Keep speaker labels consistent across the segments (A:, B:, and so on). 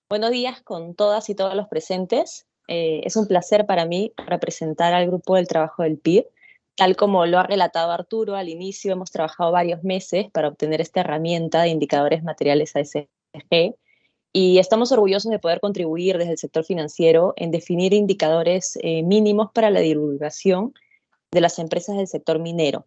A: Buenos días con todas y todos los presentes. Es un placer para mí representar al grupo del trabajo del PIB. Tal como lo ha relatado Arturo al inicio, hemos trabajado varios meses para obtener esta herramienta de indicadores materiales ASG y estamos orgullosos de poder contribuir desde el sector financiero en definir indicadores mínimos para la divulgación de las empresas del sector minero.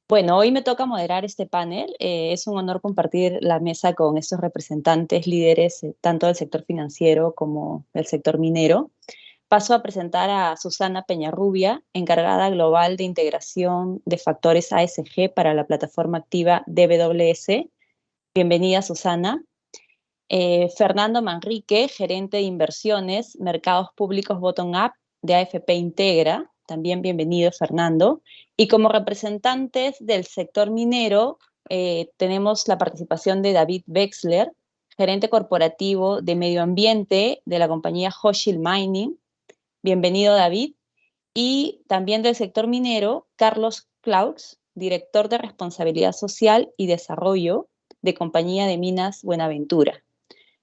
A: Bueno, hoy me toca moderar este panel. Es un honor compartir la mesa con estos representantes líderes, tanto del sector financiero como del sector minero. Paso a presentar a Susana Peñarrubia, encargada global de integración de factores ASG para la plataforma activa DWS. Bienvenida, Susana. Fernando Manrique, gerente de inversiones, mercados públicos bottom-up de AFP Integra. También bienvenido, Fernando. Y como representantes del sector minero, tenemos la participación de David Wexler, gerente corporativo de medio ambiente de la compañía Hochschild Mining. Bienvenido, David. Y también del sector minero, Carlos Claux, director de responsabilidad social y desarrollo de Compañía de Minas Buenaventura.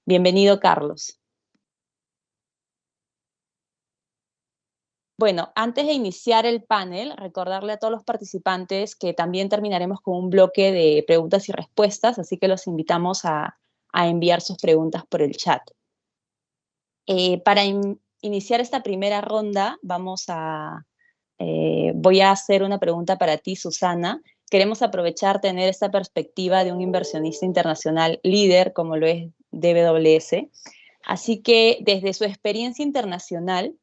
A: Bienvenido, Carlos. Bueno, antes de iniciar el panel, recordarle a todos los participantes que también terminaremos con un bloque de preguntas y respuestas, así que los invitamos a enviar sus preguntas por el chat. Para iniciar esta primera ronda, voy a hacer una pregunta para ti, Susana. Queremos aprovechar tener esta perspectiva de un inversionista internacional líder como lo es DWS. Así que desde su experiencia internacional,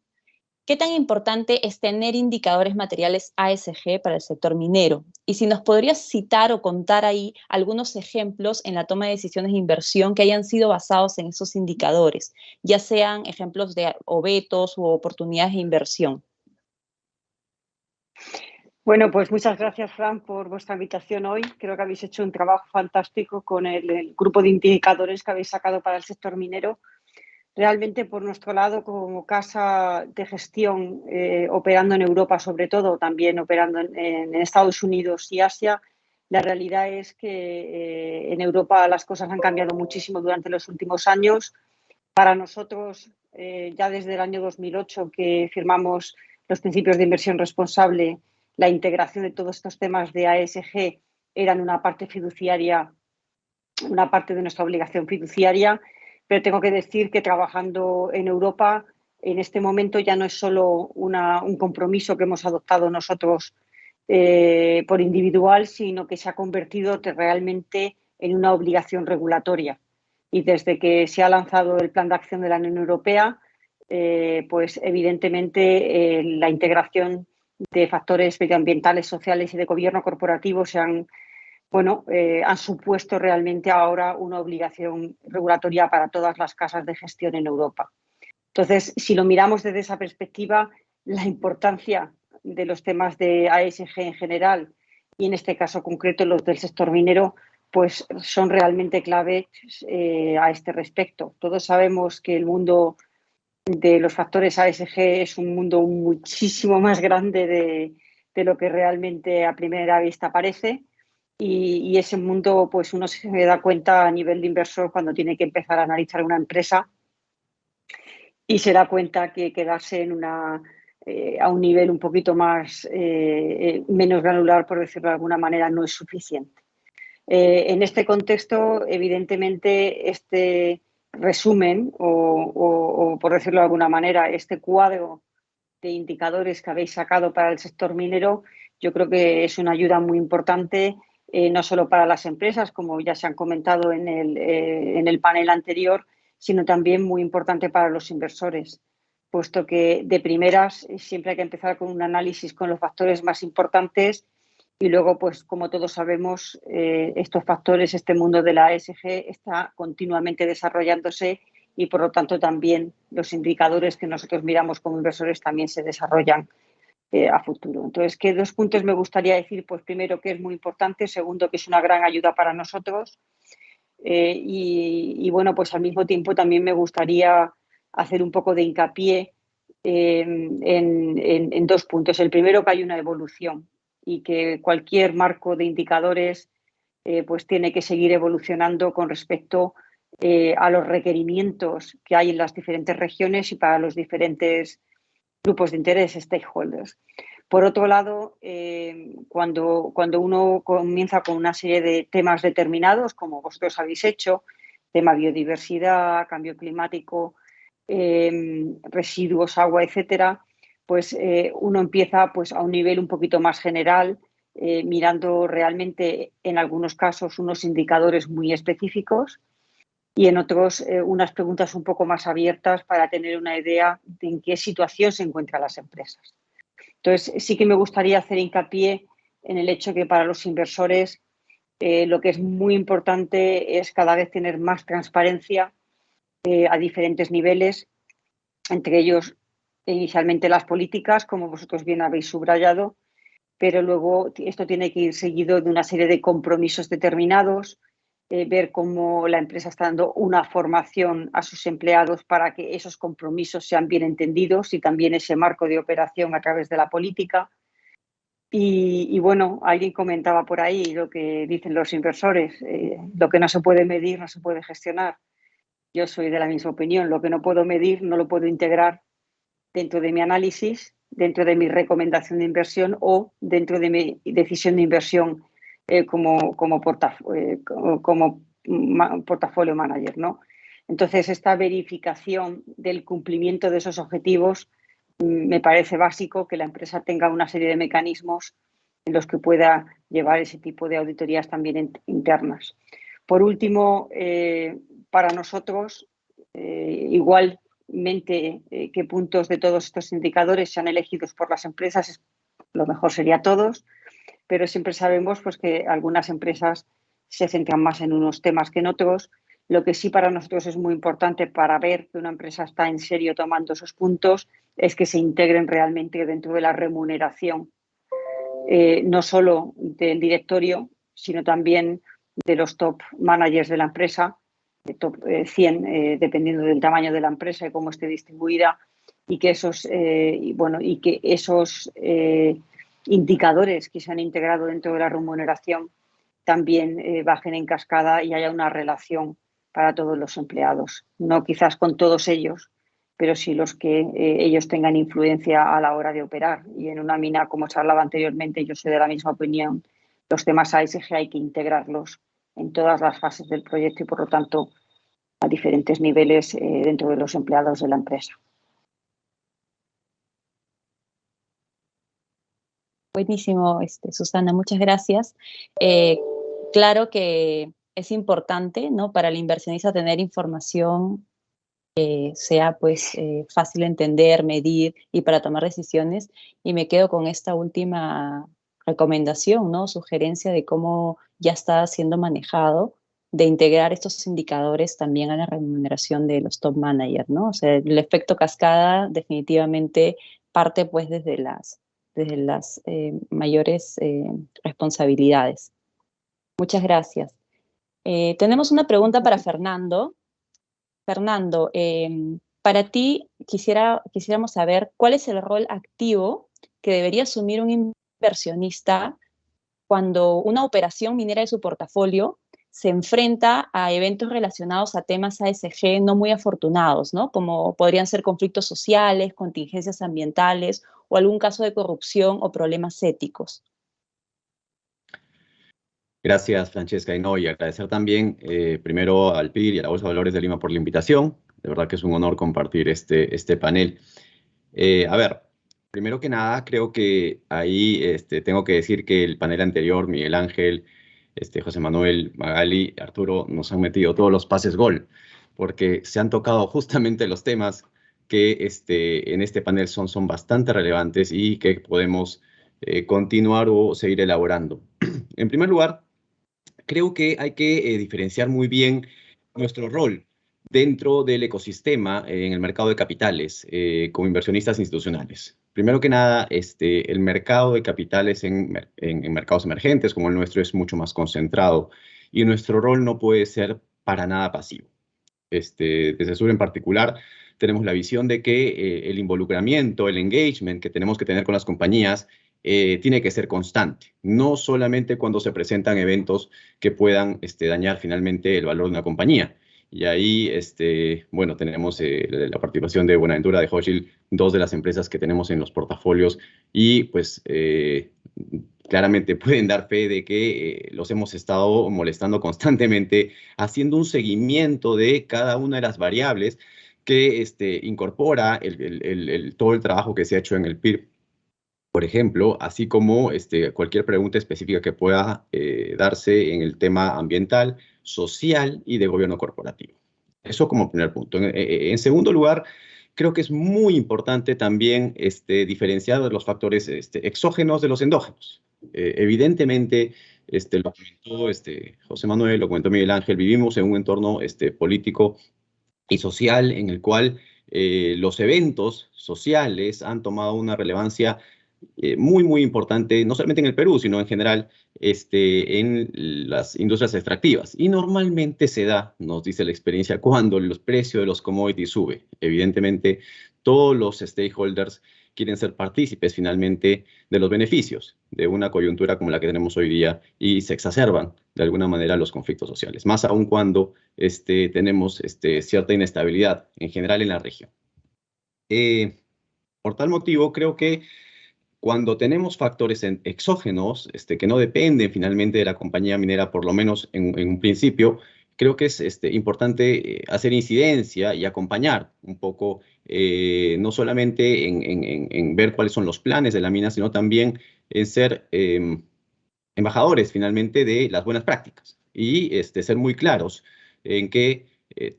A: ¿qué tan importante es tener indicadores materiales ASG para el sector minero? Y si nos podrías citar o contar ahí algunos ejemplos en la toma de decisiones de inversión que hayan sido basados en esos indicadores, ya sean ejemplos de o vetos u oportunidades de inversión.
B: Bueno, pues muchas gracias, Fran, por vuestra invitación hoy. Creo que habéis hecho un trabajo fantástico con el grupo de indicadores que habéis sacado para el sector minero. Realmente, por nuestro lado, como casa de gestión, operando en Europa sobre todo, también operando en Estados Unidos y Asia, la realidad es que en Europa las cosas han cambiado muchísimo durante los últimos años. Para nosotros, ya desde el año 2008 que firmamos los principios de inversión responsable, la integración de todos estos temas de ASG eran una parte fiduciaria, una parte de nuestra obligación fiduciaria, pero tengo que decir que trabajando en Europa, en este momento ya no es solo un compromiso que hemos adoptado nosotros por individual, sino que se ha convertido realmente en una obligación regulatoria. Y desde que se ha lanzado el Plan de Acción de la Unión Europea, pues evidentemente la integración de factores medioambientales, sociales y de gobierno corporativo han supuesto realmente ahora una obligación regulatoria para todas las casas de gestión en Europa. Entonces, si lo miramos desde esa perspectiva, la importancia de los temas de ASG en general y en este caso concreto los del sector minero, pues son realmente claves a este respecto. Todos sabemos que el mundo de los factores ASG es un mundo muchísimo más grande de lo que realmente a primera vista parece. Y ese mundo, pues uno se da cuenta a nivel de inversor cuando tiene que empezar a analizar una empresa y se da cuenta que quedarse a un nivel un poquito más, menos granular, por decirlo de alguna manera, no es suficiente. En este contexto, evidentemente, este resumen o, por decirlo de alguna manera, este cuadro de indicadores que habéis sacado para el sector minero, yo creo que es una ayuda muy importante, no solo para las empresas, como ya se han comentado en el panel anterior, sino también muy importante para los inversores, puesto que de primeras siempre hay que empezar con un análisis con los factores más importantes y luego, pues como todos sabemos, estos factores, este mundo de la ASG está continuamente desarrollándose y, por lo tanto, también los indicadores que nosotros miramos como inversores también se desarrollan a futuro. Entonces, ¿qué dos puntos me gustaría decir? Pues primero, que es muy importante. Segundo, que es una gran ayuda para nosotros. Y bueno, pues al mismo tiempo también me gustaría hacer un poco de hincapié en dos puntos. El primero, que hay una evolución y que cualquier marco de indicadores pues tiene que seguir evolucionando con respecto a los requerimientos que hay en las diferentes regiones y para los diferentes grupos de interés, stakeholders. Por otro lado, cuando uno comienza con una serie de temas determinados, como vosotros habéis hecho, tema biodiversidad, cambio climático, residuos, agua, etcétera, pues uno empieza pues, a un nivel un poquito más general, mirando realmente en algunos casos unos indicadores muy específicos y en otros unas preguntas un poco más abiertas para tener una idea de en qué situación se encuentran las empresas. Entonces, sí que me gustaría hacer hincapié en el hecho que para los inversores lo que es muy importante es cada vez tener más transparencia a diferentes niveles, entre ellos inicialmente las políticas, como vosotros bien habéis subrayado, pero luego esto tiene que ir seguido de una serie de compromisos determinados, ver cómo la empresa está dando una formación a sus empleados para que esos compromisos sean bien entendidos y también ese marco de operación a través de la política. Y bueno, alguien comentaba por ahí lo que dicen los inversores, lo que no se puede medir no se puede gestionar. Yo soy de la misma opinión, lo que no puedo medir no lo puedo integrar dentro de mi análisis, dentro de mi recomendación de inversión o dentro de mi decisión de inversión como portafolio manager, ¿no? Entonces, esta verificación del cumplimiento de esos objetivos me parece básico que la empresa tenga una serie de mecanismos en los que pueda llevar ese tipo de auditorías también internas. Por último, para nosotros, igualmente qué puntos de todos estos indicadores sean elegidos por las empresas, lo mejor sería todos, pero siempre sabemos pues, que algunas empresas se centran más en unos temas que en otros. Lo que sí para nosotros es muy importante para ver que una empresa está en serio tomando esos puntos es que se integren realmente dentro de la remuneración, no solo del directorio, sino también de los top managers de la empresa, de top 100, dependiendo del tamaño de la empresa y cómo esté distribuida, y que esos, indicadores que se han integrado dentro de la remuneración también bajen en cascada y haya una relación para todos los empleados. No quizás con todos ellos, pero sí los que ellos tengan influencia a la hora de operar. Y en una mina, como se hablaba anteriormente, yo soy de la misma opinión, los temas ASG hay que integrarlos en todas las fases del proyecto y, por lo tanto, a diferentes niveles dentro de los empleados de la empresa.
A: Buenísimo, Susana, muchas gracias. Claro que es importante, ¿no?, para el inversionista tener información que sea pues fácil de entender, medir y para tomar decisiones. Y me quedo con esta última recomendación, ¿no?, sugerencia de cómo ya está siendo manejado, de integrar estos indicadores también a la remuneración de los top managers, ¿no? O sea, el efecto cascada definitivamente parte pues desde las mayores responsabilidades. Muchas gracias. Tenemos una pregunta para Fernando. Fernando, para ti quisiéramos saber cuál es el rol activo que debería asumir un inversionista cuando una operación minera de su portafolio se enfrenta a eventos relacionados a temas ASG no muy afortunados, ¿no? Como podrían ser conflictos sociales, contingencias ambientales o algún caso de corrupción o problemas éticos.
C: Gracias, Francesca. Y agradecer también primero al PIR y a la Bolsa de Valores de Lima por la invitación. De verdad que es un honor compartir este panel. A ver, primero que nada, creo que ahí tengo que decir que el panel anterior, Miguel Ángel, José Manuel, Magali, Arturo, nos han metido todos los pases gol, porque se han tocado justamente los temas que en este panel son bastante relevantes y que podemos continuar o seguir elaborando. En primer lugar, creo que hay que diferenciar muy bien nuestro rol dentro del ecosistema en el mercado de capitales como inversionistas institucionales. Primero que nada, el mercado de capitales en mercados emergentes como el nuestro es mucho más concentrado y nuestro rol no puede ser para nada pasivo. Desde Sur en particular, tenemos la visión de que el involucramiento, el engagement que tenemos que tener con las compañías tiene que ser constante, no solamente cuando se presentan eventos que puedan dañar finalmente el valor de una compañía. Y ahí, bueno, tenemos la participación de Buenaventura, de Hochschild, dos de las empresas que tenemos en los portafolios y pues claramente pueden dar fe de que los hemos estado molestando constantemente, haciendo un seguimiento de cada una de las variables que incorpora todo el trabajo que se ha hecho en el PIR, por ejemplo, así como cualquier pregunta específica que pueda darse en el tema ambiental, social y de gobierno corporativo. Eso como primer punto. En segundo lugar, creo que es muy importante también diferenciar los factores exógenos de los endógenos. Evidentemente, lo comentó José Manuel, lo comentó Miguel Ángel, vivimos en un entorno político y social en el cual los eventos sociales han tomado una relevancia muy, muy importante, no solamente en el Perú, sino en general en las industrias extractivas. Y normalmente se da, nos dice la experiencia, cuando el precio de los commodities sube. Evidentemente, todos los stakeholders quieren ser partícipes finalmente de los beneficios de una coyuntura como la que tenemos hoy día y se exacerban de alguna manera los conflictos sociales, más aún cuando tenemos cierta inestabilidad en general en la región. Por tal motivo, creo que cuando tenemos factores exógenos que no dependen finalmente de la compañía minera, por lo menos en un principio, creo que es importante hacer incidencia y acompañar un poco, no solamente en ver cuáles son los planes de la mina, sino también en ser embajadores finalmente de las buenas prácticas y ser muy claros en que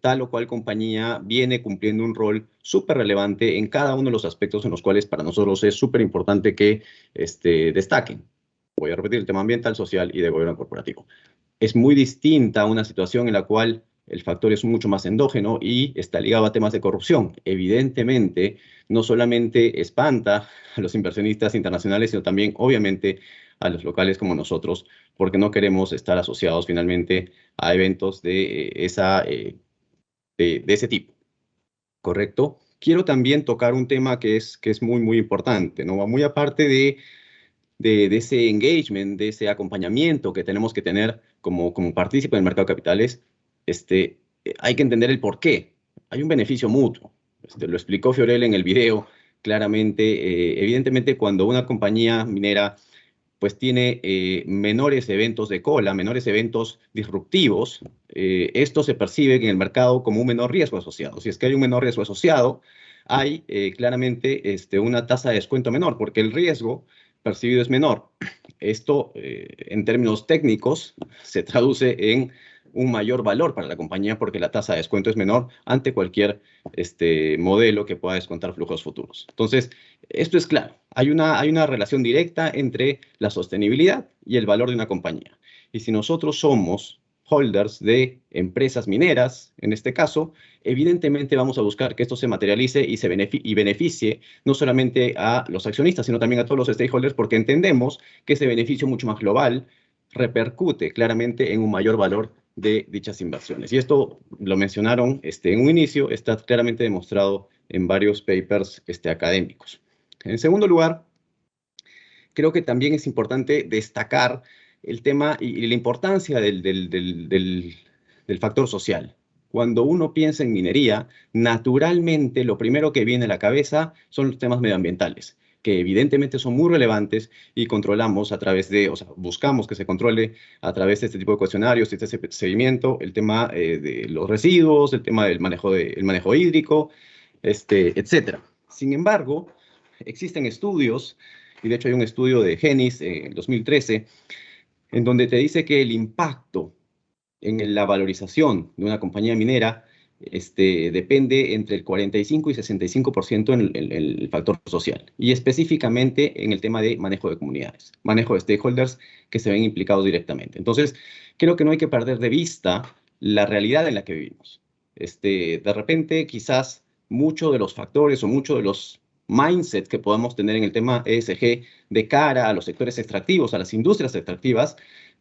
C: tal o cual compañía viene cumpliendo un rol súper relevante en cada uno de los aspectos en los cuales para nosotros es súper importante que destaquen. Voy a repetir el tema ambiental, social y de gobierno corporativo. Es muy distinta a una situación en la cual el factor es mucho más endógeno y está ligado a temas de corrupción. Evidentemente, no solamente espanta a los inversionistas internacionales, sino también, obviamente, a los locales como nosotros, porque no queremos estar asociados finalmente a eventos de ese tipo. ¿Correcto? Quiero también tocar un tema que es muy, muy importante, ¿no? Muy aparte de ese engagement, de ese acompañamiento que tenemos que tener como partícipe del mercado de capitales, hay que entender el por qué. Hay un beneficio mutuo. Lo explicó Fiorella en el video claramente. Evidentemente, cuando una compañía minera pues tiene menores eventos de cola, menores eventos disruptivos, esto se percibe en el mercado como un menor riesgo asociado. Si es que hay un menor riesgo asociado, hay claramente una tasa de descuento menor, porque el riesgo percibido es menor. Esto, en términos técnicos, se traduce en un mayor valor para la compañía porque la tasa de descuento es menor ante cualquier modelo que pueda descontar flujos futuros. Entonces, esto es claro. Hay una relación directa entre la sostenibilidad y el valor de una compañía. Y si nosotros somos holders de empresas mineras, en este caso, evidentemente vamos a buscar que esto se materialice y beneficie no solamente a los accionistas, sino también a todos los stakeholders, porque entendemos que ese beneficio mucho más global repercute claramente en un mayor valor de dichas inversiones. Y esto lo mencionaron en un inicio, está claramente demostrado en varios papers académicos. En segundo lugar, creo que también es importante destacar el tema y la importancia del factor social. Cuando uno piensa en minería, naturalmente lo primero que viene a la cabeza son los temas medioambientales, que evidentemente son muy relevantes y controlamos a través buscamos que se controle a través de este tipo de cuestionarios, este seguimiento, el tema de los residuos, el tema del manejo hídrico, etcétera. Sin embargo, existen estudios, y de hecho hay un estudio de Genis en 2013, en donde te dice que el impacto en la valorización de una compañía minera depende entre el 45 y 65% en el factor social, y específicamente en el tema de manejo de comunidades, manejo de stakeholders que se ven implicados directamente. Entonces, creo que no hay que perder de vista la realidad en la que vivimos. De repente, quizás muchos de los factores o muchos de los mindset que podamos tener en el tema ESG de cara a los sectores extractivos, a las industrias extractivas,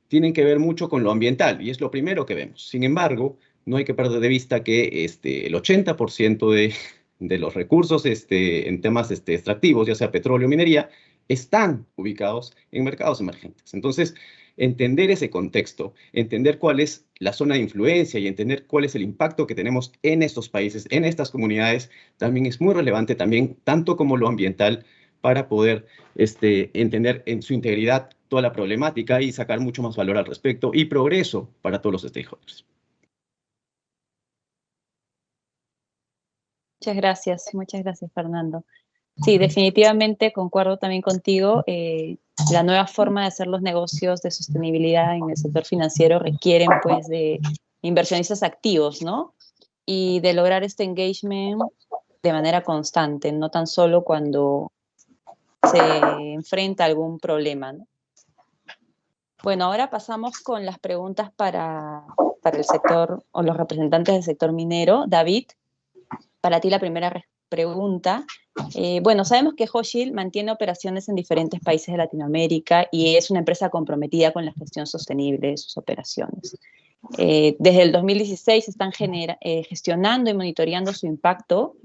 C: tienen que ver mucho con lo ambiental y es lo primero que vemos. Sin embargo, no hay que perder de vista que el 80% de los recursos en temas extractivos, ya sea petróleo o minería, están ubicados en mercados emergentes. Entonces, entender ese contexto, entender cuál es la zona de influencia y entender cuál es el impacto que tenemos en estos países, en estas comunidades, también es muy relevante, también tanto como lo ambiental, para poder entender en su integridad toda la problemática y sacar mucho más valor al respecto y progreso para todos los stakeholders.
A: Muchas gracias, Fernando. Sí, definitivamente concuerdo también contigo. La nueva forma de hacer los negocios de sostenibilidad en el sector financiero requieren, pues, de inversionistas activos, ¿no? Y de lograr este engagement de manera constante, no tan solo cuando se enfrenta a algún problema, ¿no? Bueno, ahora pasamos con las preguntas para el sector o los representantes del sector minero. David, para ti la primera pregunta. Bueno, sabemos que Hochschild mantiene operaciones en diferentes países de Latinoamérica y es una empresa comprometida con la gestión sostenible de sus operaciones. Desde el 2016 están gestionando y monitoreando su impacto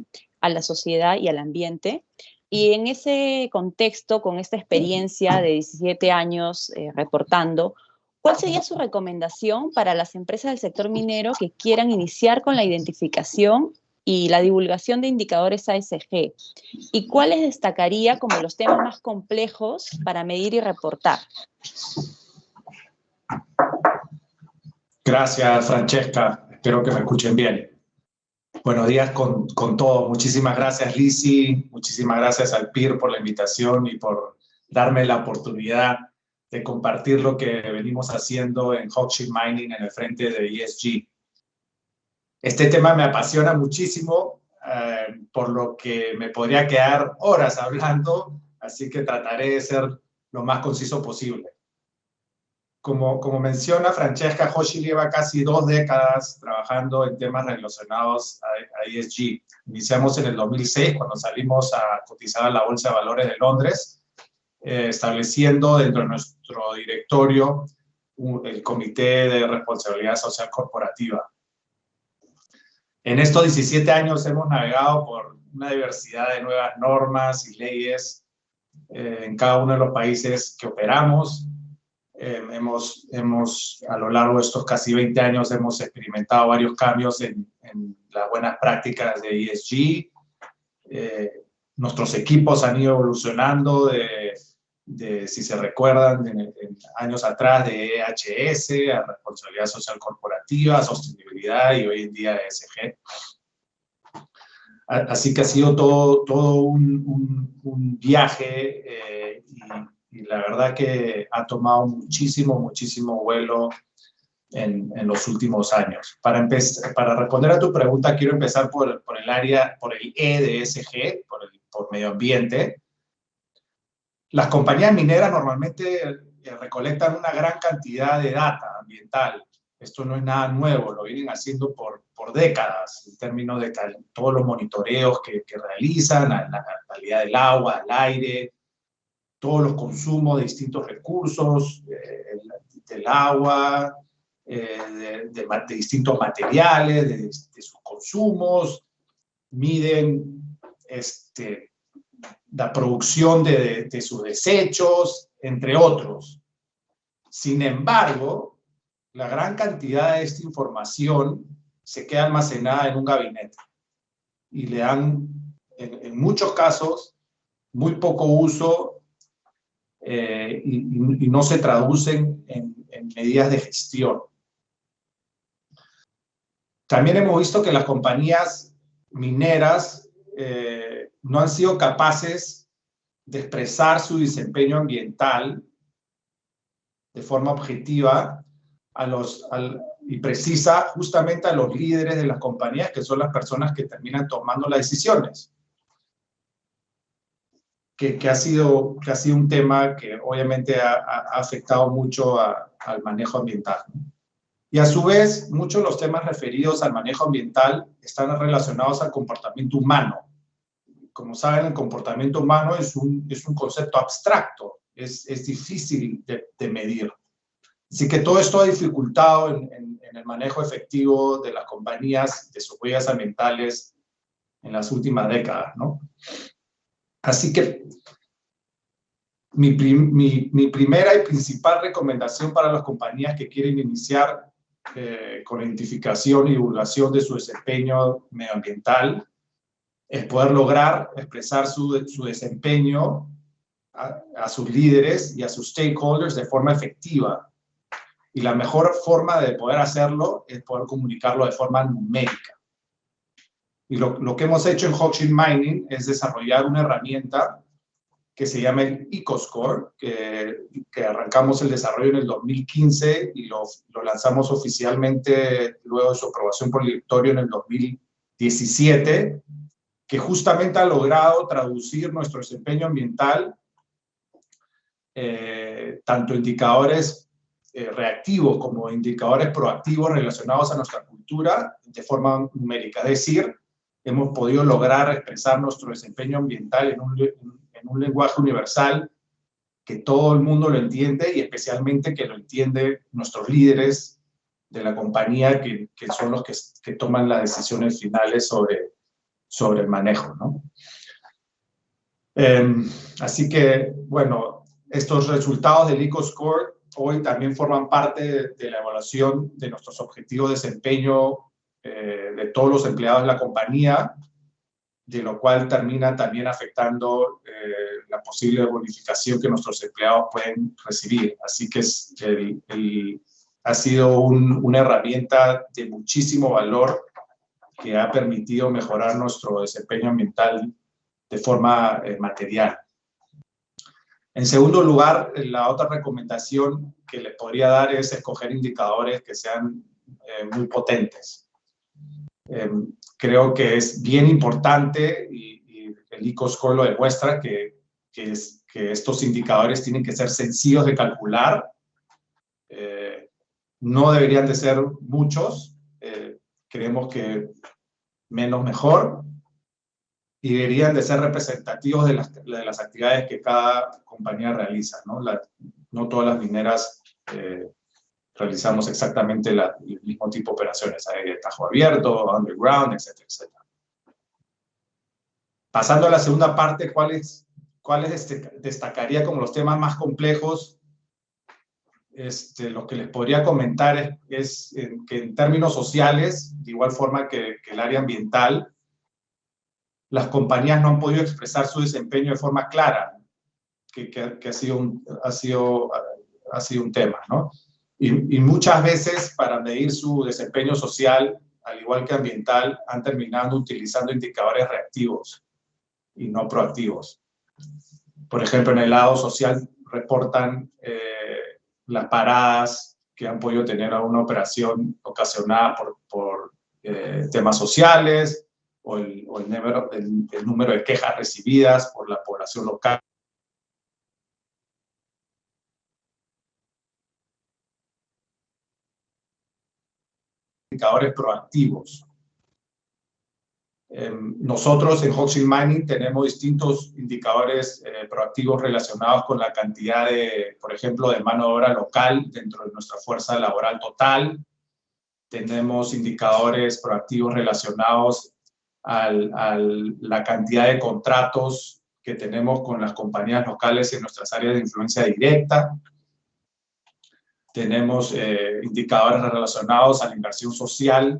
A: a la sociedad y al ambiente. Y en ese contexto, con esta experiencia de 17 años reportando, ¿cuál sería su recomendación para las empresas del sector minero que quieran iniciar con la identificación y la divulgación de indicadores ASG? ¿Y cuáles destacaría como los temas más complejos para medir y reportar?
D: Gracias, Francesca. Espero que me escuchen bien. Buenos días con todos. Muchísimas gracias, Lizzy. Muchísimas gracias al PIR por la invitación y por darme la oportunidad de compartir lo que venimos haciendo en Hochschild Mining en el frente de ESG. Este tema me apasiona muchísimo, por lo que me podría quedar horas hablando, así que trataré de ser lo más conciso posible. Como menciona Francesca, Hochschild lleva casi 2 décadas trabajando en temas relacionados a ESG. Iniciamos en el 2006, cuando salimos a cotizar a la Bolsa de Valores de Londres, estableciendo dentro de nuestro directorio el Comité de Responsabilidad Social Corporativa. En estos 17 años hemos navegado por una diversidad de nuevas normas y leyes en cada uno de los países que operamos. A lo largo de estos casi 20 años hemos experimentado varios cambios en las buenas prácticas de ESG. Nuestros equipos han ido evolucionando si se recuerdan, en años atrás de EHS a responsabilidad social corporativa, sostenibilidad y hoy en día ESG. Así que ha sido todo un viaje y la verdad que ha tomado muchísimo vuelo en los últimos años. Para responder a tu pregunta, quiero empezar por el E de ESG, por medio ambiente. Las compañías mineras normalmente recolectan una gran cantidad de data ambiental. Esto no es nada nuevo, lo vienen haciendo por décadas, en términos de todos los monitoreos que realizan, la calidad del agua, del aire, todos los consumos de distintos recursos, del agua, de distintos materiales, de sus consumos, miden la producción de sus desechos, entre otros. Sin embargo, la gran cantidad de esta información se queda almacenada en un gabinete y le dan, en muchos casos, muy poco uso y no se traducen en medidas de gestión. También hemos visto que las compañías mineras no han sido capaces de expresar su desempeño ambiental de forma objetiva y precisa justamente a los líderes de las compañías, que son las personas que terminan tomando las decisiones. Que ha sido un tema que obviamente ha afectado mucho al manejo ambiental, ¿no? Y a su vez, muchos de los temas referidos al manejo ambiental están relacionados al comportamiento humano. Como saben, el comportamiento humano es un concepto abstracto, es difícil de medir. Así que todo esto ha dificultado en el manejo efectivo de las compañías de sus huellas ambientales en las últimas décadas, ¿no? Así que Mi primera y principal recomendación para las compañías que quieren iniciar con la identificación y divulgación de su desempeño medioambiental es poder lograr expresar su desempeño a sus líderes y a sus stakeholders de forma efectiva. Y la mejor forma de poder hacerlo es poder comunicarlo de forma numérica. Y lo que hemos hecho en Hochschild Mining es desarrollar una herramienta que se llama el EcoScore, que arrancamos el desarrollo en el 2015 y lo lanzamos oficialmente luego de su aprobación por el directorio en el 2017, que justamente ha logrado traducir nuestro desempeño ambiental, tanto indicadores reactivos como indicadores proactivos relacionados a nuestra cultura de forma numérica. Es decir, hemos podido lograr expresar nuestro desempeño ambiental en un lenguaje universal que todo el mundo lo entiende y especialmente que lo entienden nuestros líderes de la compañía, que son los que toman las decisiones finales sobre el manejo, ¿no? Así que, bueno, estos resultados del EcoScore hoy también forman parte de la evaluación de nuestros objetivos de desempeño de todos los empleados de la compañía, de lo cual termina también afectando la posible bonificación que nuestros empleados pueden recibir. Así que ha sido una herramienta de muchísimo valor que ha permitido mejorar nuestro desempeño ambiental de forma material. En segundo lugar, la otra recomendación que les podría dar es escoger indicadores que sean muy potentes. Creo que es bien importante, y el EcoScore lo demuestra, que estos indicadores tienen que ser sencillos de calcular. No deberían de ser muchos. Creemos que menos mejor. Y deberían de ser representativos de las actividades que cada compañía realiza, ¿no? No todas las mineras realizamos exactamente el mismo tipo de operaciones. Hay tajo abierto, underground, etcétera, etcétera. Pasando a la segunda parte, ¿cuáles destacaría como los temas más complejos? Lo que les podría comentar es que en términos sociales, de igual forma que el área ambiental, las compañías no han podido expresar su desempeño de forma clara, que ha sido un tema, ¿no? Y muchas veces, para medir su desempeño social, al igual que ambiental, han terminado utilizando indicadores reactivos y no proactivos. Por ejemplo, en el lado social reportan las paradas que han podido tener a una operación ocasionada por temas sociales, o el número de quejas recibidas por la población local. Indicadores proactivos. Nosotros en Hochschild Mining tenemos distintos indicadores proactivos relacionados con la cantidad de, por ejemplo, de mano de obra local dentro de nuestra fuerza laboral total. Tenemos indicadores proactivos relacionados a la cantidad de contratos que tenemos con las compañías locales en nuestras áreas de influencia directa. Tenemos indicadores relacionados a la inversión social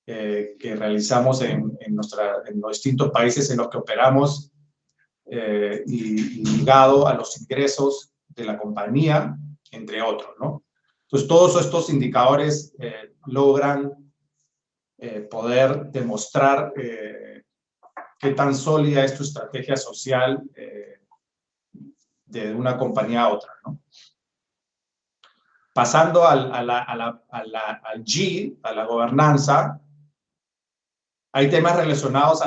D: que realizamos en los distintos países en los que operamos y ligado a los ingresos de la compañía, entre otros, ¿no? Entonces, todos estos indicadores logran poder demostrar qué tan sólida es tu estrategia social de una compañía a otra, ¿no? Pasando al G, a la gobernanza, hay temas relacionados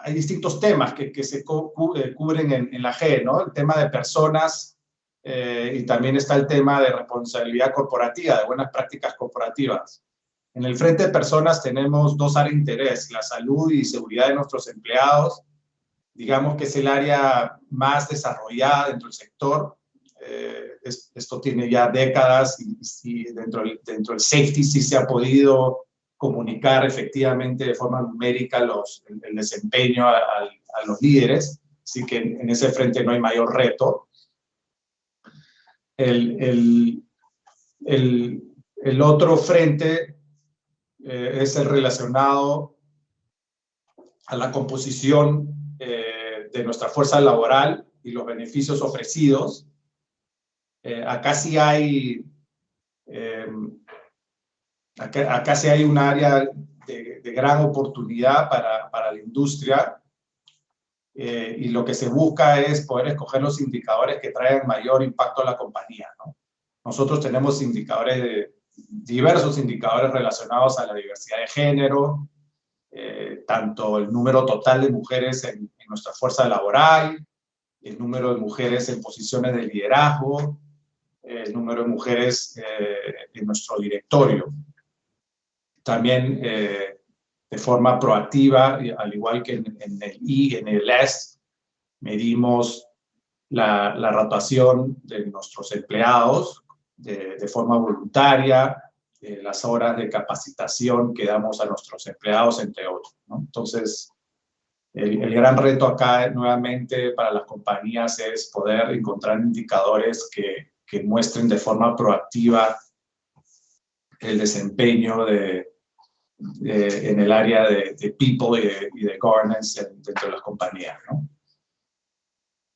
D: hay distintos temas que se cubren en la G, ¿no? El tema de personas y también está el tema de responsabilidad corporativa, de buenas prácticas corporativas. En el frente de personas tenemos dos áreas de interés, la salud y seguridad de nuestros empleados. Digamos que es el área más desarrollada dentro del sector. Esto tiene ya décadas y dentro del safety sí se ha podido comunicar efectivamente de forma numérica el desempeño a los líderes. Así que en ese frente no hay mayor reto. El otro frente es el relacionado a la composición de nuestra fuerza laboral y los beneficios ofrecidos. Acá sí hay un área de gran oportunidad para la industria, y lo que se busca es poder escoger los indicadores que traigan mayor impacto a la compañía, ¿no? Nosotros tenemos diversos indicadores relacionados a la diversidad de género, tanto el número total de mujeres en nuestra fuerza laboral, el número de mujeres en posiciones de liderazgo, el número de mujeres en nuestro directorio. También de forma proactiva, al igual que en el I y en el S, medimos la rotación de nuestros empleados de forma voluntaria, las horas de capacitación que damos a nuestros empleados, entre otros, ¿no? Entonces, el gran reto acá, nuevamente, para las compañías es poder encontrar indicadores que muestren de forma proactiva el desempeño en el área de people y de governance dentro de las compañías, ¿no?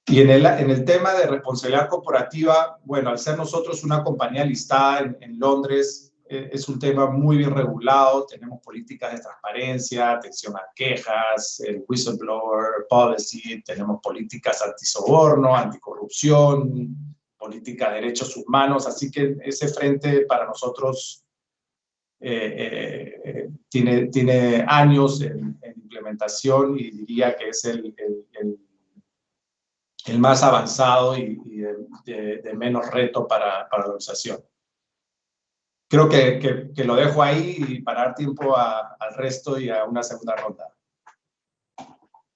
D: Y en el tema de responsabilidad corporativa, bueno, al ser nosotros una compañía listada en Londres, es un tema muy bien regulado. Tenemos políticas de transparencia, atención a quejas, el whistleblower policy, tenemos políticas antisoborno, anticorrupción, política de derechos humanos, así que ese frente para nosotros tiene años en implementación, y diría que es el más avanzado y de menos reto para la organización. Creo que lo dejo ahí y para dar tiempo al resto y a una segunda ronda.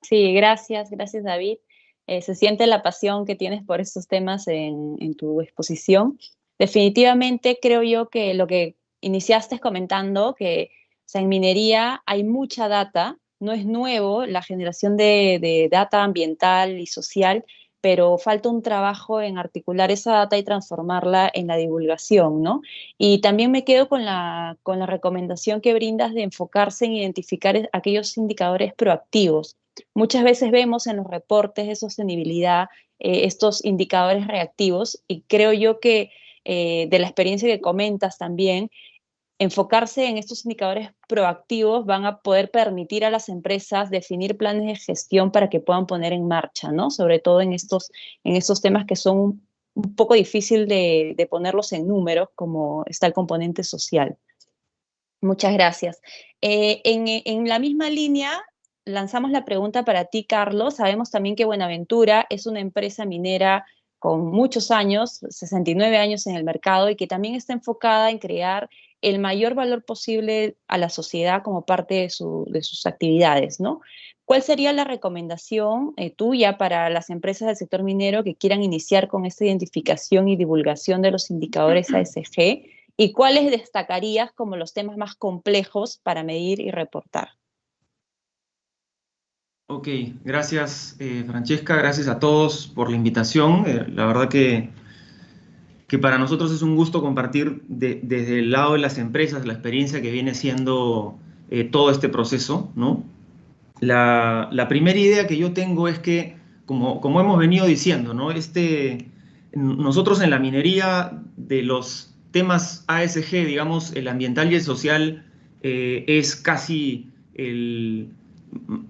A: Sí, gracias David. Se siente la pasión que tienes por estos temas en tu exposición. Definitivamente creo yo que lo que iniciaste comentando, que o sea, en minería hay mucha data, no es nuevo la generación de data ambiental y social, pero falta un trabajo en articular esa data y transformarla en la divulgación, ¿no? Y también me quedo con la recomendación que brindas de enfocarse en identificar aquellos indicadores proactivos. Muchas veces vemos en los reportes de sostenibilidad estos indicadores reactivos, y creo yo que de la experiencia que comentas también, enfocarse en estos indicadores proactivos van a poder permitir a las empresas definir planes de gestión para que puedan poner en marcha, ¿no? Sobre todo en estos temas que son un poco difícil de ponerlos en números, como está el componente social. Muchas gracias. En la misma línea, lanzamos la pregunta para ti, Carlos. Sabemos también que Buenaventura es una empresa minera con muchos años, 69 años en el mercado, y que también está enfocada en crear el mayor valor posible a la sociedad como parte de sus actividades, ¿no? ¿Cuál sería la recomendación tuya para las empresas del sector minero que quieran iniciar con esta identificación y divulgación de los indicadores ASG? ¿Y cuáles destacarías como los temas más complejos para medir y reportar?
E: Ok, gracias Francesca, gracias a todos por la invitación. La verdad que para nosotros es un gusto compartir desde el lado de las empresas la experiencia que viene siendo todo este proceso, ¿no? La primera idea que yo tengo es que, como hemos venido diciendo, ¿no? Nosotros en la minería, de los temas ASG, digamos, el ambiental y el social, es casi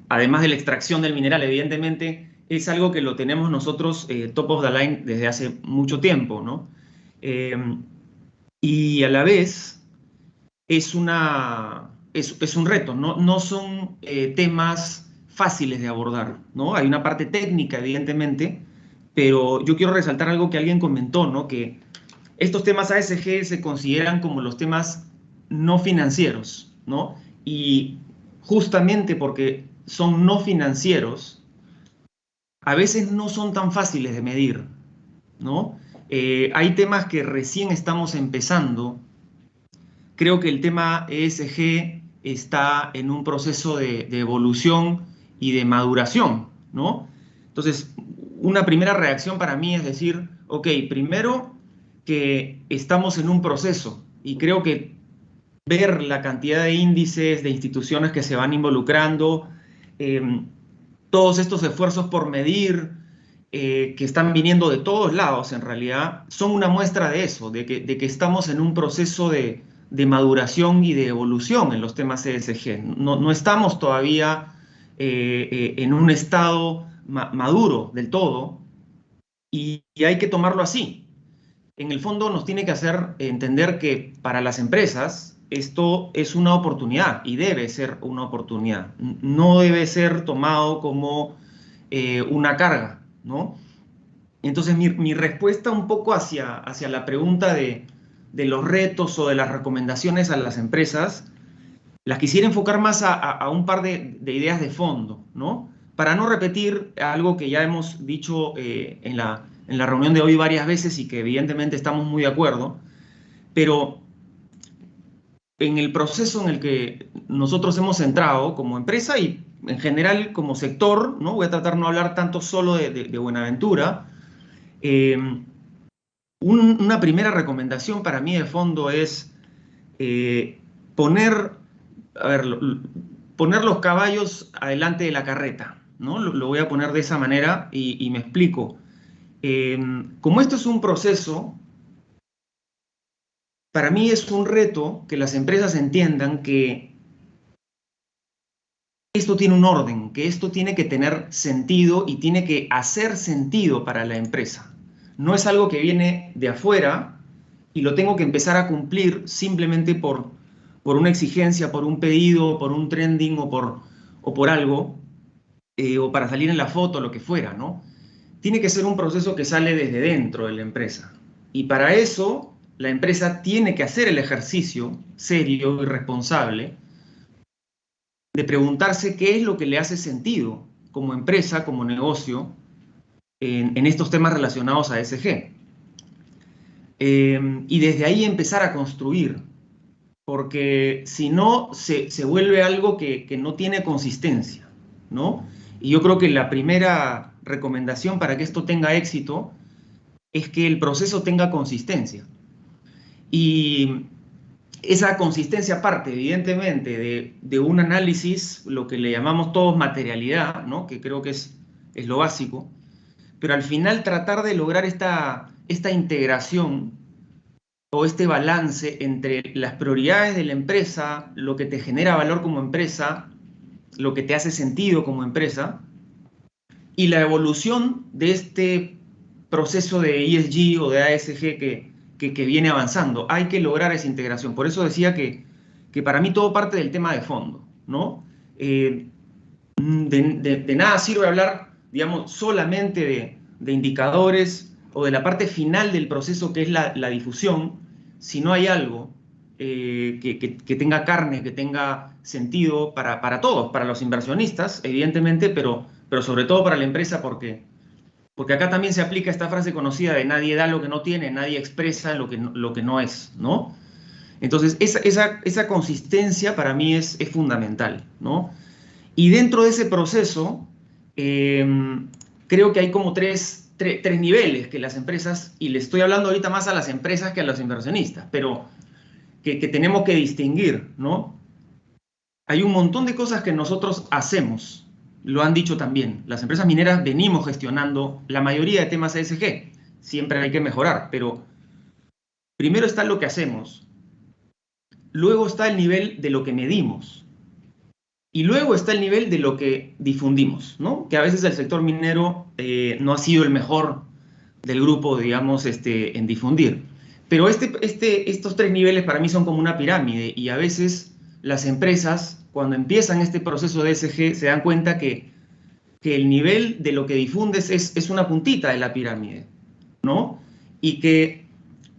E: además de la extracción del mineral, evidentemente, es algo que lo tenemos nosotros top of the line desde hace mucho tiempo, ¿no? Y a la vez es un reto, no son temas fáciles de abordar, ¿no? Hay una parte técnica, evidentemente, pero yo quiero resaltar algo que alguien comentó, ¿no? Que estos temas ASG se consideran como los temas no financieros, ¿no? Y justamente porque son no financieros, a veces no son tan fáciles de medir, ¿no? Hay temas que recién estamos empezando. Creo que el tema ESG está en un proceso de evolución y de maduración, ¿no? Entonces, una primera reacción para mí es decir, ok, primero que estamos en un proceso y creo que ver la cantidad de índices, de instituciones que se van involucrando, todos estos esfuerzos por medir, que están viniendo de todos lados en realidad, son una muestra de eso, de que estamos en un proceso de maduración y de evolución en los temas ESG. No estamos todavía en un estado maduro del todo y hay que tomarlo así. En el fondo nos tiene que hacer entender que para las empresas esto es una oportunidad y debe ser una oportunidad. No debe ser tomado como una carga, ¿no? Entonces mi respuesta un poco hacia la pregunta de los retos o de las recomendaciones a las empresas, las quisiera enfocar más a un par de ideas de fondo, ¿no? Para no repetir algo que ya hemos dicho en la reunión de hoy varias veces y que evidentemente estamos muy de acuerdo, pero en el proceso en el que nosotros hemos entrado como empresa y en general como sector, ¿no? Voy a tratar de no hablar tanto solo de Buenaventura. Una primera recomendación para mí de fondo es poner los caballos adelante de la carreta, ¿no? Lo voy a poner de esa manera y me explico. Como esto es un proceso, para mí es un reto que las empresas entiendan que esto tiene un orden, que esto tiene que tener sentido y tiene que hacer sentido para la empresa. No es algo que viene de afuera y lo tengo que empezar a cumplir simplemente por una exigencia, por un pedido, por un trending o por algo, o para salir en la foto, lo que fuera, ¿no? Tiene que ser un proceso que sale desde dentro de la empresa. Y para eso, la empresa tiene que hacer el ejercicio serio y responsable de preguntarse qué es lo que le hace sentido como empresa, como negocio, en estos temas relacionados a ESG. Y desde ahí empezar a construir, porque si no, se vuelve algo que no tiene consistencia, ¿no? Y yo creo que la primera recomendación para que esto tenga éxito es que el proceso tenga consistencia. Y esa consistencia parte, evidentemente, de un análisis, lo que le llamamos todos materialidad, ¿no? Que creo que es lo básico, pero al final tratar de lograr esta integración o este balance entre las prioridades de la empresa, lo que te genera valor como empresa, lo que te hace sentido como empresa, y la evolución de este proceso de ESG o de ASG que viene avanzando. Hay que lograr esa integración. Por eso decía que para mí todo parte del tema de fondo, ¿no? De nada sirve hablar, digamos, solamente de indicadores o de la parte final del proceso que es la difusión, si no hay algo que tenga carne, que tenga sentido para todos, para los inversionistas, evidentemente, pero sobre todo para la empresa, porque acá también se aplica esta frase conocida de nadie da lo que no tiene, nadie expresa lo que no es, ¿no? Entonces, esa consistencia para mí es fundamental, ¿no? Y dentro de ese proceso, creo que hay como tres niveles que las empresas, y le estoy hablando ahorita más a las empresas que a los inversionistas, pero que tenemos que distinguir, ¿no? Hay un montón de cosas que nosotros hacemos, lo han dicho también. Las empresas mineras venimos gestionando la mayoría de temas ESG. Siempre hay que mejorar, pero primero está lo que hacemos. Luego está el nivel de lo que medimos. Y luego está el nivel de lo que difundimos, ¿no? Que a veces el sector minero no ha sido el mejor del grupo, digamos, en difundir. Pero estos tres niveles para mí son como una pirámide y a veces las empresas, cuando empiezan este proceso de ESG, se dan cuenta que el nivel de lo que difundes es una puntita de la pirámide, ¿no? Y que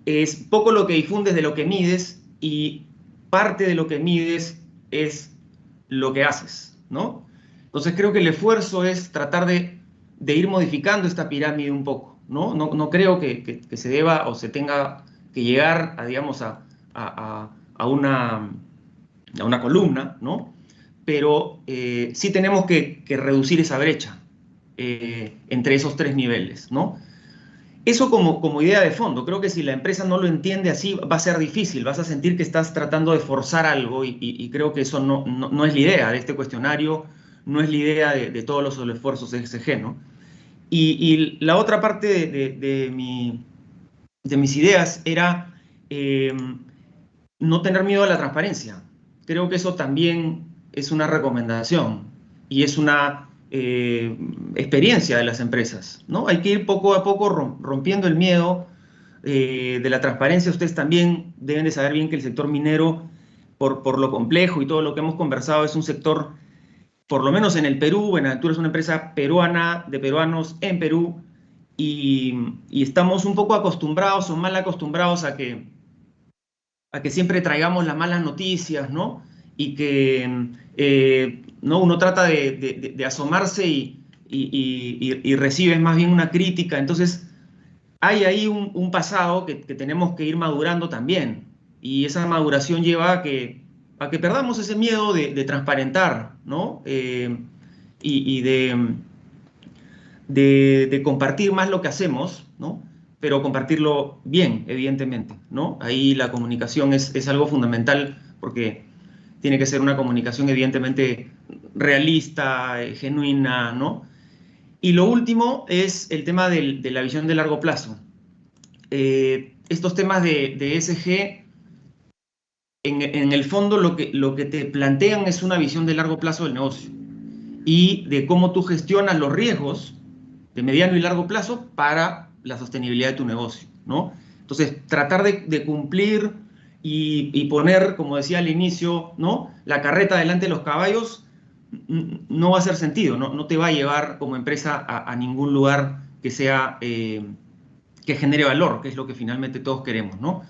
E: es poco lo que difundes de lo que mides y parte de lo que mides es lo que haces, ¿no? Entonces creo que el esfuerzo es tratar de ir modificando esta pirámide un poco, ¿no? No creo que se deba o se tenga que llegar a, digamos, a una columna, ¿no? Pero sí tenemos que reducir esa brecha entre esos tres niveles, ¿no? Eso como idea de fondo. Creo que si la empresa no lo entiende así, va a ser difícil. Vas a sentir que estás tratando de forzar algo y creo que eso no es la idea de este cuestionario, no es la idea de todos los esfuerzos de ESG, ¿no? Y la otra parte de mis ideas era no tener miedo a la transparencia. Creo que eso también es una recomendación y es una experiencia de las empresas, ¿no? Hay que ir poco a poco rompiendo el miedo de la transparencia. Ustedes también deben de saber bien que el sector minero, por lo complejo y todo lo que hemos conversado, es un sector, por lo menos en el Perú, Buenaventura es una empresa peruana, de peruanos en Perú, y estamos un poco acostumbrados o mal acostumbrados a que siempre traigamos las malas noticias, ¿no? Y que ¿no? Uno trata de asomarse y recibes más bien una crítica. Entonces, hay ahí un pasado que tenemos que ir madurando también. Y esa maduración lleva a que perdamos ese miedo de transparentar, ¿no? Y de compartir más lo que hacemos, ¿no? Pero compartirlo bien, evidentemente, ¿no? Ahí la comunicación es algo fundamental porque tiene que ser una comunicación evidentemente realista, genuina, ¿no? Y lo último es el tema de la visión de largo plazo. Estos temas de ESG, en el fondo lo que te plantean es una visión de largo plazo del negocio y de cómo tú gestionas los riesgos de mediano y largo plazo para la sostenibilidad de tu negocio, ¿no? Entonces, tratar de cumplir y poner, como decía al inicio, ¿no? La carreta delante de los caballos no va a hacer sentido, no te va a llevar como empresa a ningún lugar que sea, que genere valor, que es lo que finalmente todos queremos, ¿no?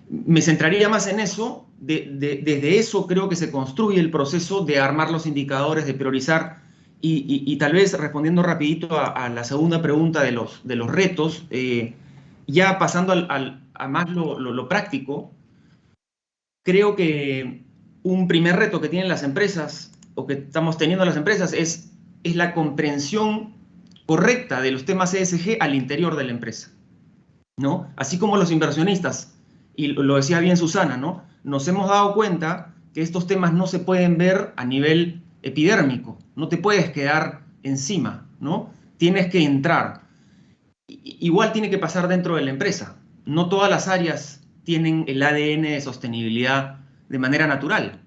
E: Me centraría más en eso, desde eso creo que se construye el proceso de armar los indicadores, de priorizar y tal vez respondiendo rapidito a la segunda pregunta de los retos, ya pasando a más lo práctico, creo que un primer reto que tienen las empresas o que estamos teniendo las empresas es la comprensión correcta de los temas ESG al interior de la empresa, ¿no? Así como los inversionistas, y lo decía bien Susana, ¿no? Nos hemos dado cuenta que estos temas no se pueden ver a nivel epidérmico, no te puedes quedar encima, ¿no? Tienes que entrar. Igual tiene que pasar dentro de la empresa. No todas las áreas tienen el ADN de sostenibilidad de manera natural.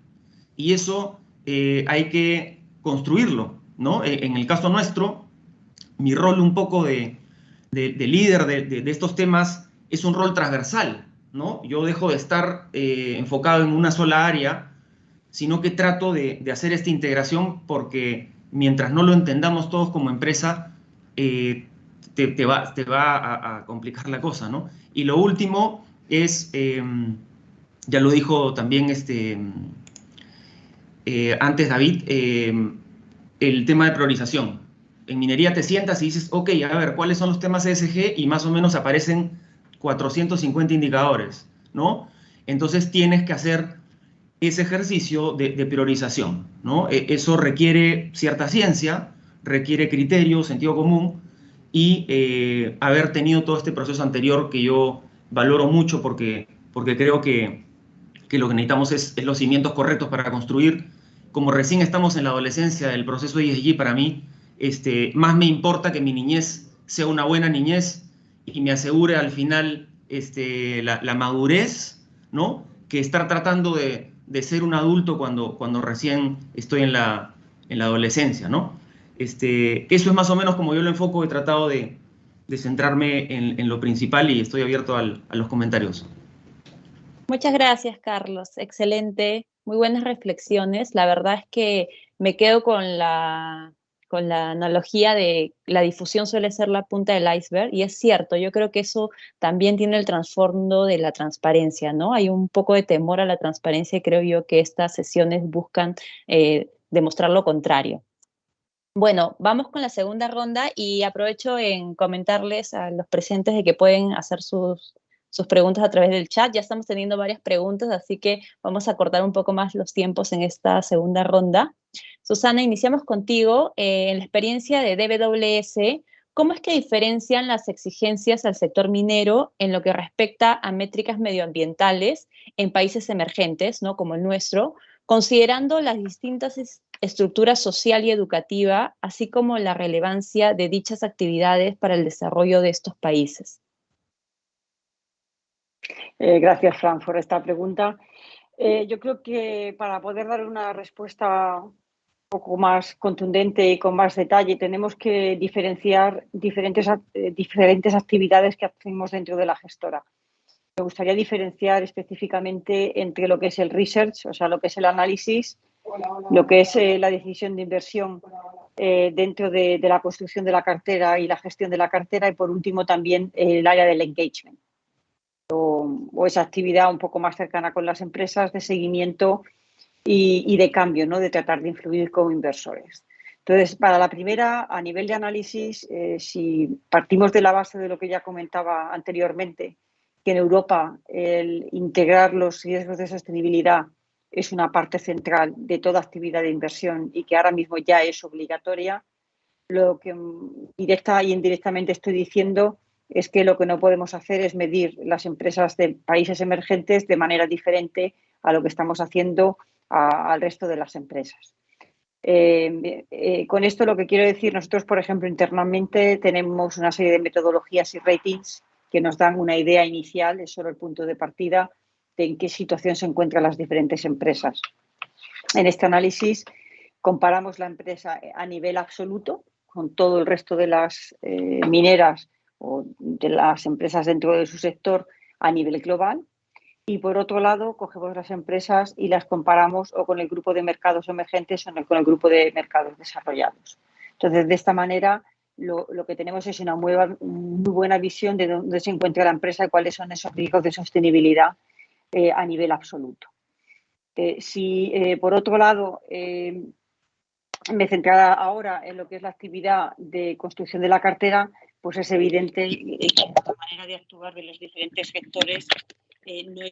E: Y eso hay que construirlo, ¿no? En el caso nuestro, mi rol un poco de líder de estos temas es un rol transversal, ¿no? Yo dejo de estar enfocado en una sola área, sino que trato de hacer esta integración porque mientras no lo entendamos todos como empresa, te va a complicar la cosa, ¿no? Y lo último es, ya lo dijo también antes David, el tema de priorización. En minería te sientas y dices, ok, a ver, ¿cuáles son los temas ESG? Y más o menos aparecen 450 indicadores, ¿no? Entonces tienes que hacer ese ejercicio de priorización, ¿no? Eso requiere cierta ciencia, requiere criterio, sentido común y haber tenido todo este proceso anterior que yo valoro mucho porque creo que lo que necesitamos es los cimientos correctos para construir. Como recién estamos en la adolescencia del proceso ESG, para mí, más me importa que mi niñez sea una buena niñez y me asegure al final la madurez, ¿no? Que estar tratando de ser un adulto cuando recién estoy en la adolescencia, ¿no? Eso es más o menos como yo lo enfoco, he tratado de centrarme en lo principal y estoy abierto a los comentarios.
A: Muchas gracias, Carlos. Excelente. Muy buenas reflexiones. La verdad es que me quedo con la analogía de la difusión suele ser la punta del iceberg, y es cierto, yo creo que eso también tiene el trasfondo de la transparencia, ¿no? Hay un poco de temor a la transparencia y creo yo que estas sesiones buscan demostrar lo contrario. Bueno, vamos con la segunda ronda y aprovecho en comentarles a los presentes de que pueden hacer sus preguntas a través del chat. Ya estamos teniendo varias preguntas, así que vamos a cortar un poco más los tiempos en esta segunda ronda. Susana, iniciamos contigo. En la experiencia de DWS, ¿cómo es que diferencian las exigencias al sector minero en lo que respecta a métricas medioambientales en países emergentes, ¿no?, como el nuestro, considerando las distintas estructuras social y educativa, así como la relevancia de dichas actividades para el desarrollo de estos países?
B: Gracias, Fran, por esta pregunta. Yo creo que para poder dar una respuesta un poco más contundente y con más detalle, tenemos que diferenciar diferentes actividades que hacemos dentro de la gestora. Me gustaría diferenciar específicamente entre lo que es el research, o sea, lo que es el análisis, lo que es la decisión de inversión dentro de la construcción de la cartera y la gestión de la cartera, y por último también el área del engagement, o esa actividad un poco más cercana con las empresas de seguimiento y de cambio, ¿no?, de tratar de influir como inversores. Entonces, para la primera, a nivel de análisis, si partimos de la base de lo que ya comentaba anteriormente, que en Europa el integrar los riesgos de sostenibilidad es una parte central de toda actividad de inversión y que ahora mismo ya es obligatoria, lo que directa y indirectamente estoy diciendo es que lo que no podemos hacer es medir las empresas de países emergentes de manera diferente a lo que estamos haciendo al resto de las empresas. Con esto lo que quiero decir, nosotros, por ejemplo, internamente tenemos una serie de metodologías y ratings que nos dan una idea inicial, es solo el punto de partida, de en qué situación se encuentran las diferentes empresas. En este análisis comparamos la empresa a nivel absoluto con todo el resto de las mineras o de las empresas dentro de su sector a nivel global. Y por otro lado, cogemos las empresas y las comparamos o con el grupo de mercados emergentes o con el grupo de mercados desarrollados. Entonces, de esta manera, lo que tenemos es una muy buena visión de dónde se encuentra la empresa y cuáles son esos riesgos de sostenibilidad a nivel absoluto. Si, por otro lado, me centrara ahora en lo que es la actividad de construcción de la cartera, pues es evidente que la manera de actuar de los diferentes sectores no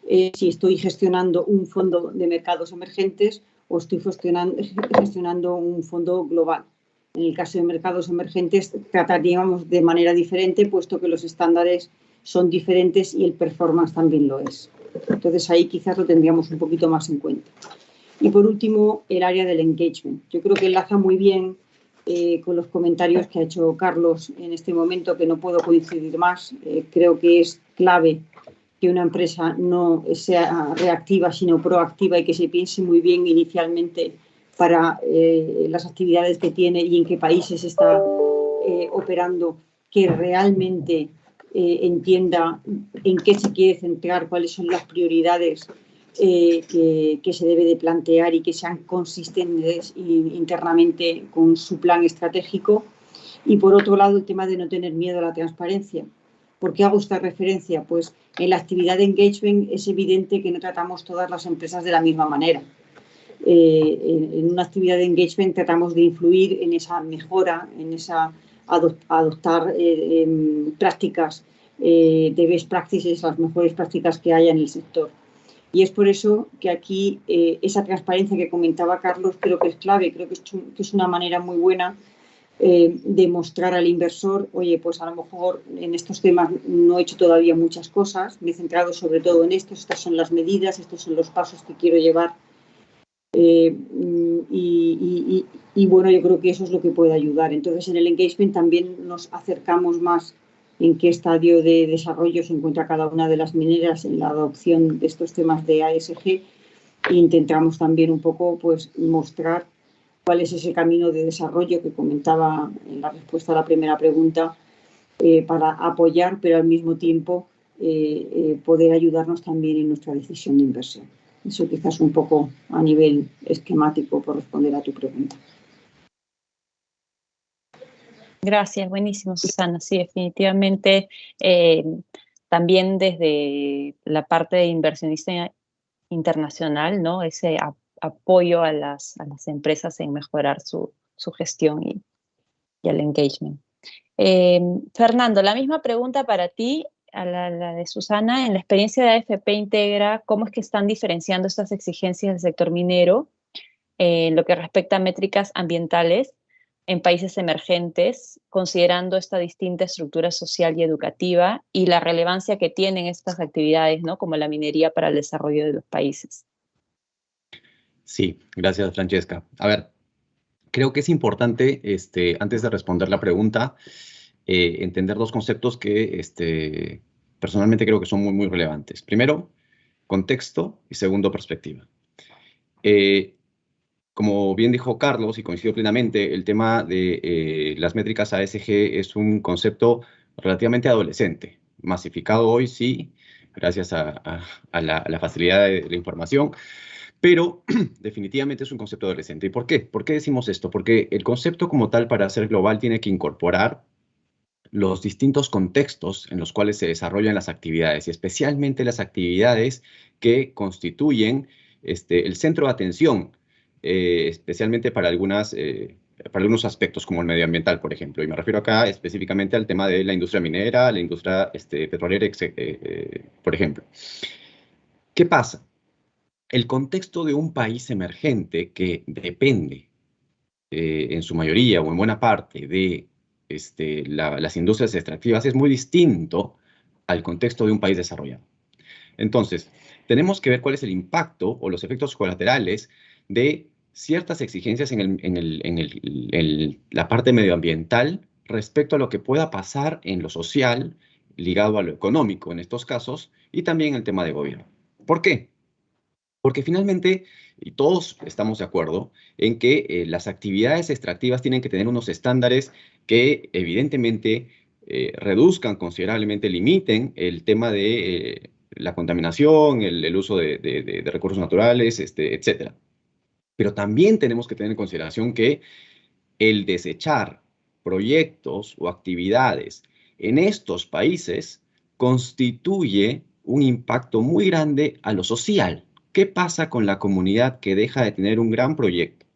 B: es si estoy gestionando un fondo de mercados emergentes o estoy gestionando un fondo global. En el caso de mercados emergentes trataríamos de manera diferente, puesto que los estándares son diferentes y el performance también lo es. Entonces ahí quizás lo tendríamos un poquito más en cuenta. Y por último, el área del engagement. Yo creo que enlaza muy bien con los comentarios que ha hecho Carlos en este momento, que no puedo coincidir más. Creo que es clave que una empresa no sea reactiva, sino proactiva, y que se piense muy bien inicialmente para las actividades que tiene y en qué países está operando, que realmente entienda en qué se quiere centrar, cuáles son las prioridades que se debe de plantear y que sean consistentes internamente con su plan estratégico. Y por otro lado, el tema de no tener miedo a la transparencia. ¿Por qué hago esta referencia? Pues en la actividad de engagement es evidente que no tratamos todas las empresas de la misma manera. En una actividad de engagement tratamos de influir en esa mejora, en esa adoptar prácticas de best practices, las mejores prácticas que haya en el sector. Y es por eso que aquí esa transparencia que comentaba Carlos creo que es clave, creo que es una manera muy buena de mostrar al inversor, oye, pues a lo mejor en estos temas no he hecho todavía muchas cosas, me he centrado sobre todo en esto, estas son las medidas, estos son los pasos que quiero llevar. Y bueno, yo creo que eso es lo que puede ayudar. Entonces, en el engagement también nos acercamos más en qué estadio de desarrollo se encuentra cada una de las mineras en la adopción de estos temas de ASG, e intentamos también un poco pues mostrar cuál es ese camino de desarrollo que comentaba en la respuesta a la primera pregunta, para apoyar, pero al mismo tiempo poder ayudarnos también en nuestra decisión de inversión. Eso quizás un poco a nivel esquemático por responder a tu pregunta.
A: Gracias, buenísimo, Susana. Sí, definitivamente también desde la parte de inversionista internacional, ¿no? Ese apoyo a las empresas en mejorar su gestión y el engagement. Fernando, la misma pregunta para ti, a la de Susana. En la experiencia de AFP Integra, ¿cómo es que están diferenciando estas exigencias del sector minero en lo que respecta a métricas ambientales en países emergentes, considerando esta distinta estructura social y educativa y la relevancia que tienen estas actividades, ¿no? Como la minería para el desarrollo de los países.
C: Sí, gracias, Francesca. A ver, creo que es importante, antes de responder la pregunta, entender dos conceptos que personalmente creo que son muy, muy relevantes. Primero, contexto y segundo, perspectiva. Como bien dijo Carlos, y coincido plenamente, el tema de las métricas ASG es un concepto relativamente adolescente, masificado hoy, sí, gracias a la facilidad de la información, pero definitivamente es un concepto adolescente. ¿Y por qué? ¿Por qué decimos esto? Porque el concepto como tal, para ser global, tiene que incorporar los distintos contextos en los cuales se desarrollan las actividades, y especialmente las actividades que constituyen el centro de atención, especialmente para algunos aspectos como el medioambiental, por ejemplo. Y me refiero acá específicamente al tema de la industria minera, la industria petrolera, por ejemplo. ¿Qué pasa? El contexto de un país emergente que depende, en su mayoría o en buena parte, de las industrias extractivas es muy distinto al contexto de un país desarrollado. Entonces, tenemos que ver cuál es el impacto o los efectos colaterales de ciertas exigencias en la parte medioambiental respecto a lo que pueda pasar en lo social, ligado a lo económico en estos casos, y también el tema de gobierno. ¿Por qué? Porque finalmente, y todos estamos de acuerdo, en que las actividades extractivas tienen que tener unos estándares que evidentemente reduzcan considerablemente, limiten el tema de la contaminación, el uso de recursos naturales, etc. Pero también tenemos que tener en consideración que el desechar proyectos o actividades en estos países constituye un impacto muy grande a lo social. ¿Qué pasa con la comunidad que deja de tener un gran proyecto?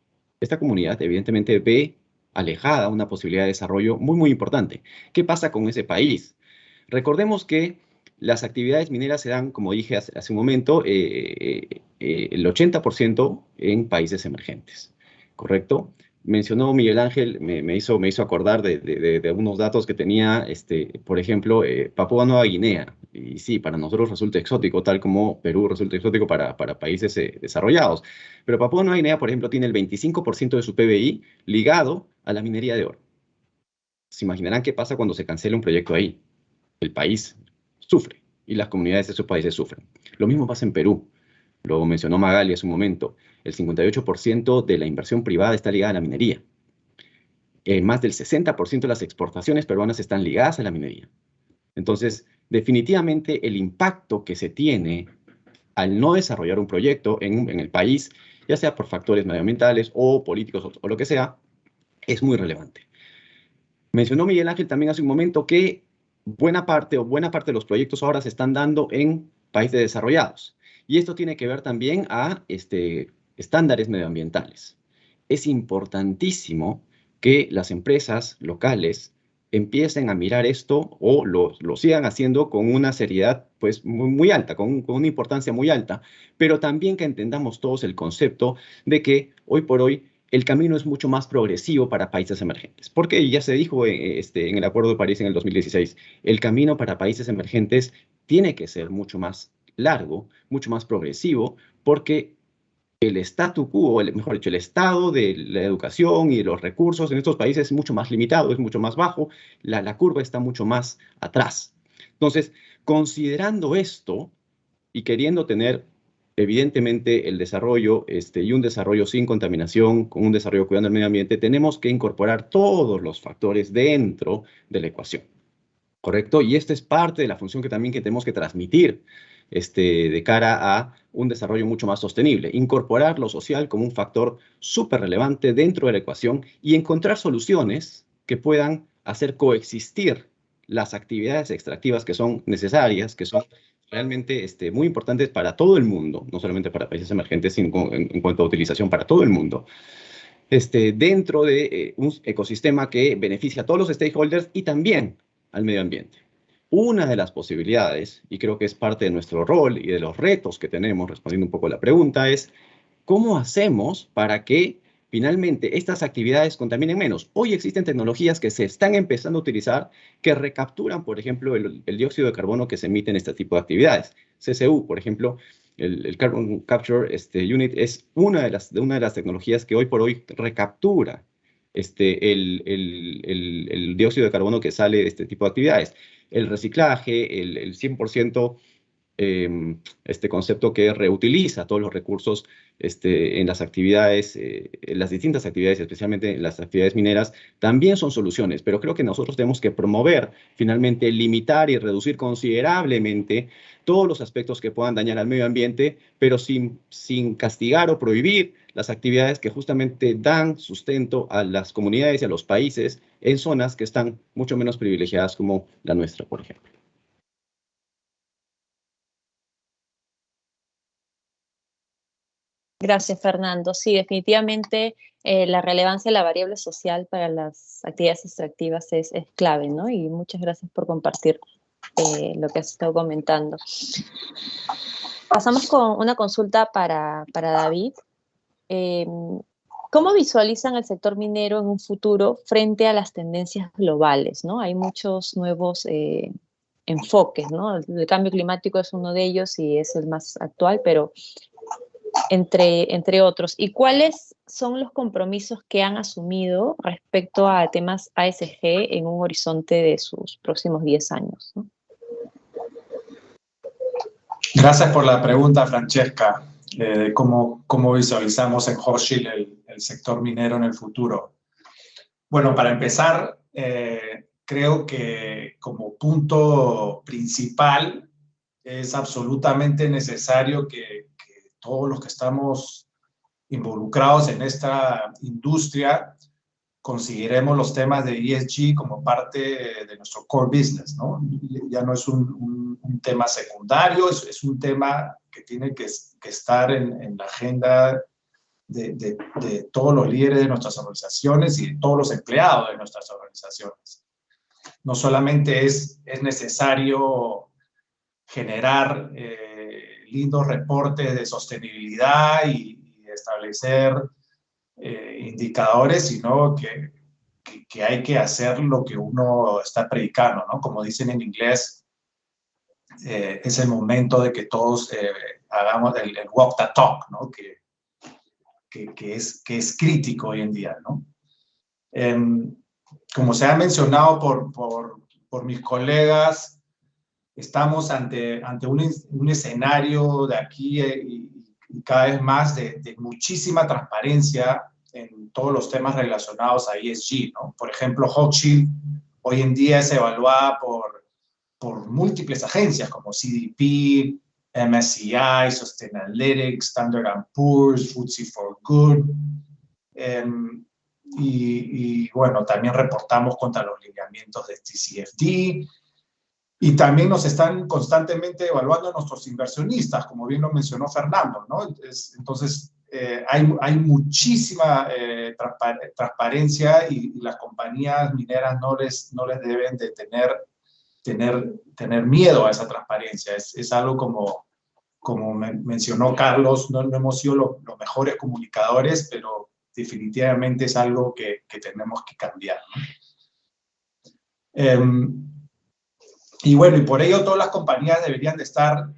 C: Esta comunidad evidentemente ve alejada una posibilidad de desarrollo muy, muy importante. ¿Qué pasa con ese país? Recordemos que las actividades mineras se dan, como dije hace un momento, el 80% en países emergentes, ¿correcto? Mencionó Miguel Ángel, me hizo acordar de unos datos que tenía, por ejemplo, Papúa Nueva Guinea. Y sí, para nosotros resulta exótico, tal como Perú resulta exótico para países desarrollados. Pero Papúa Nueva Guinea, por ejemplo, tiene el 25% de su PBI ligado a la minería de oro. Se imaginarán qué pasa cuando se cancela un proyecto ahí. El país sufre y las comunidades de esos países sufren. Lo mismo pasa en Perú. Lo mencionó Magali hace un momento. El 58% de la inversión privada está ligada a la minería. Más del 60% de las exportaciones peruanas están ligadas a la minería. Entonces, definitivamente el impacto que se tiene al no desarrollar un proyecto en el país, ya sea por factores medioambientales o políticos o lo que sea, es muy relevante. Mencionó Miguel Ángel también hace un momento que buena parte de los proyectos ahora se están dando en países desarrollados. Y esto tiene que ver también a estándares medioambientales. Es importantísimo que las empresas locales empiecen a mirar esto o lo sigan haciendo con una seriedad pues, muy alta, con una importancia muy alta, pero también que entendamos todos el concepto de que hoy por hoy el camino es mucho más progresivo para países emergentes. Porque ya se dijo en el Acuerdo de París en el 2016, el camino para países emergentes tiene que ser mucho más largo, mucho más progresivo, porque el statu quo, mejor dicho, el estado de la educación y de los recursos en estos países es mucho más limitado, es mucho más bajo, la curva está mucho más atrás. Entonces, considerando esto y queriendo tener evidentemente el desarrollo y un desarrollo sin contaminación, con un desarrollo cuidando el medio ambiente, tenemos que incorporar todos los factores dentro de la ecuación, ¿correcto? Y esta es parte de la función que también tenemos que transmitir de cara a un desarrollo mucho más sostenible. Incorporar lo social como un factor súper relevante dentro de la ecuación y encontrar soluciones que puedan hacer coexistir las actividades extractivas que son necesarias, que son realmente muy importantes para todo el mundo, no solamente para países emergentes, sino en cuanto a utilización para todo el mundo, dentro de un ecosistema que beneficia a todos los stakeholders y también al medio ambiente. Una de las posibilidades, y creo que es parte de nuestro rol y de los retos que tenemos, respondiendo un poco a la pregunta, es ¿cómo hacemos para que finalmente estas actividades contaminen menos. Hoy existen tecnologías que se están empezando a utilizar que recapturan, por ejemplo, el dióxido de carbono que se emite en este tipo de actividades. CCU, por ejemplo, el Carbon Capture Unit es una de las tecnologías que hoy por hoy recaptura el dióxido de carbono que sale de este tipo de actividades. El reciclaje, el 100%, este concepto que reutiliza todos los recursos en las actividades, en las distintas actividades, especialmente en las actividades mineras, también son soluciones, pero creo que nosotros tenemos que promover, finalmente, limitar y reducir considerablemente todos los aspectos que puedan dañar al medio ambiente, pero sin castigar o prohibir las actividades que justamente dan sustento a las comunidades y a los países en zonas que están mucho menos privilegiadas como la nuestra, por ejemplo.
A: Gracias, Fernando. Sí, definitivamente la relevancia de la variable social para las actividades extractivas es clave, ¿no? Y muchas gracias por compartir lo que has estado comentando. Pasamos con una consulta para David. ¿Cómo visualizan el sector minero en un futuro frente a las tendencias globales, ¿no? Hay muchos nuevos enfoques, ¿no? El cambio climático es uno de ellos y es el más actual, pero entre otros. ¿Y cuáles son los compromisos que han asumido respecto a temas ASG en un horizonte de sus próximos 10 años, ¿no?
D: Gracias por la pregunta, Francesca, de cómo visualizamos en Hochschild el sector minero en el futuro. Bueno, para empezar, creo que como punto principal es absolutamente necesario que todos los que estamos involucrados en esta industria consideremos los temas de ESG como parte de nuestro core business, ¿no? Ya no es un tema secundario, es un tema que tiene que estar en la agenda de todos los líderes de nuestras organizaciones y de todos los empleados de nuestras organizaciones. No solamente es necesario generar lindos reportes de sostenibilidad y establecer indicadores, sino que hay que hacer lo que uno está predicando, ¿no? Como dicen en inglés, es el momento de que todos hagamos el walk the talk, ¿no? Que es crítico hoy en día, ¿no? Como se ha mencionado por mis colegas, estamos ante un escenario de aquí y cada vez más de muchísima transparencia en todos los temas relacionados a ESG, ¿no? Por ejemplo, Hochschild hoy en día es evaluada por múltiples agencias como CDP, MSCI, Sustainalytics, Standard & Poor's, FTSE4Good. Y bueno, también reportamos contra los lineamientos de TCFD. Y también nos están constantemente evaluando nuestros inversionistas, como bien lo mencionó Fernando, ¿no? Entonces, hay muchísima transparencia y las compañías mineras no les deben de tener miedo a esa transparencia. Es algo como me mencionó Carlos, no hemos sido los mejores comunicadores, pero definitivamente es algo que tenemos que cambiar, ¿no? Y bueno, y por ello todas las compañías deberían de estar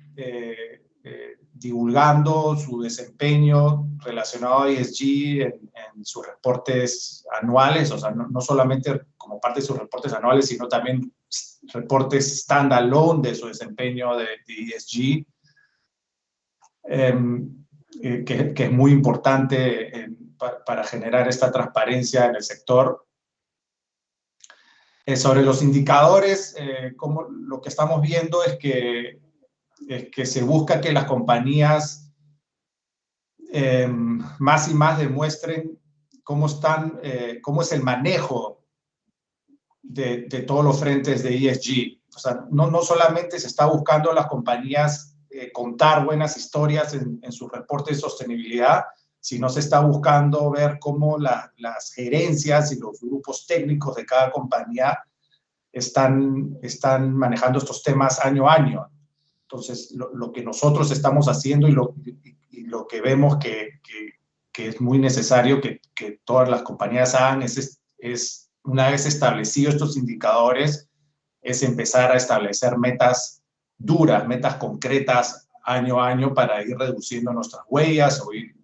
D: divulgando su desempeño relacionado a ESG en sus reportes anuales, o sea, no solamente como parte de sus reportes anuales, sino también reportes standalone de su desempeño de ESG, que es muy importante para generar esta transparencia en el sector. Sobre los indicadores, como lo que estamos viendo es que se busca que las compañías más y más demuestren cómo es el manejo de todos los frentes de ESG. O sea, no solamente se está buscando a las compañías contar buenas historias en sus reportes de sostenibilidad, sino se está buscando ver cómo las gerencias y los grupos técnicos de cada compañía están manejando estos temas año a año. Entonces, lo que nosotros estamos haciendo y lo que vemos que es muy necesario que todas las compañías hagan es una vez establecidos estos indicadores, es empezar a establecer metas duras, metas concretas año a año para ir reduciendo nuestras huellas o ir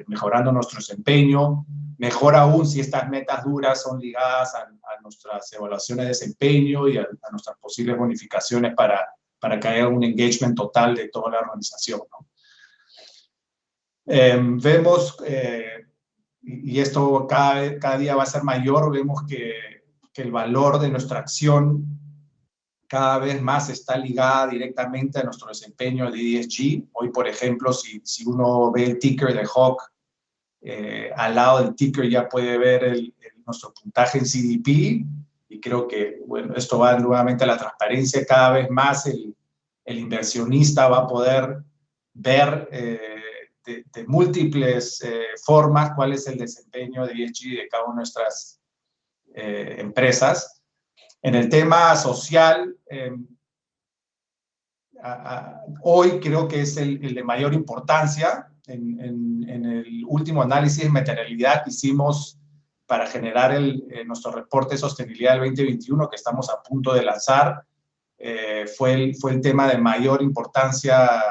D: mejorando nuestro desempeño. Mejor aún si estas metas duras son ligadas a nuestras evaluaciones de desempeño y a nuestras posibles bonificaciones para que haya un engagement total de toda la organización, ¿no? Vemos, y esto cada día va a ser mayor, vemos que el valor de nuestra acción cada vez más está ligada directamente a nuestro desempeño de ESG. Hoy, por ejemplo, si uno ve el ticker de Hawk, al lado del ticker ya puede ver nuestro puntaje en CDP, y creo que, bueno, esto va nuevamente a la transparencia. Cada vez más el inversionista va a poder ver de múltiples formas cuál es el desempeño de ESG de cada una de nuestras empresas. En el tema social, hoy creo que es el de mayor importancia. En el último análisis de materialidad que hicimos para generar nuestro reporte de sostenibilidad del 2021, que estamos a punto de lanzar, fue el tema de mayor importancia,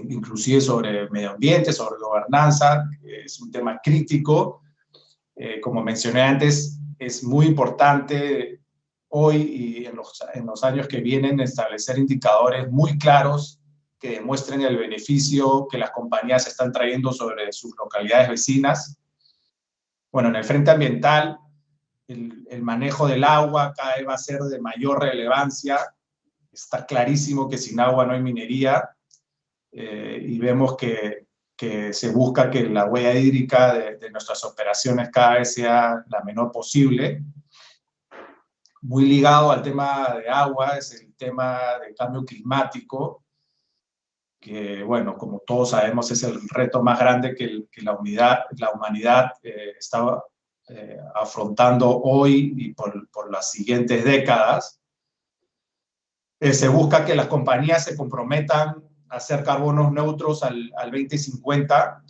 D: inclusive sobre medio ambiente, sobre gobernanza. Es un tema crítico. Como mencioné antes, es muy importante hoy y en los años que vienen establecer indicadores muy claros que demuestren el beneficio que las compañías están trayendo sobre sus localidades vecinas. Bueno, en el frente ambiental, el manejo del agua cada vez va a ser de mayor relevancia. Está clarísimo que sin agua no hay minería, y vemos que se busca que la huella hídrica de nuestras operaciones cada vez sea la menor posible. Muy ligado al tema de agua es el tema del cambio climático, que, bueno, como todos sabemos, es el reto más grande que la humanidad está afrontando hoy y por las siguientes décadas. Se busca que las compañías se comprometan a ser carbonos neutros al 2050,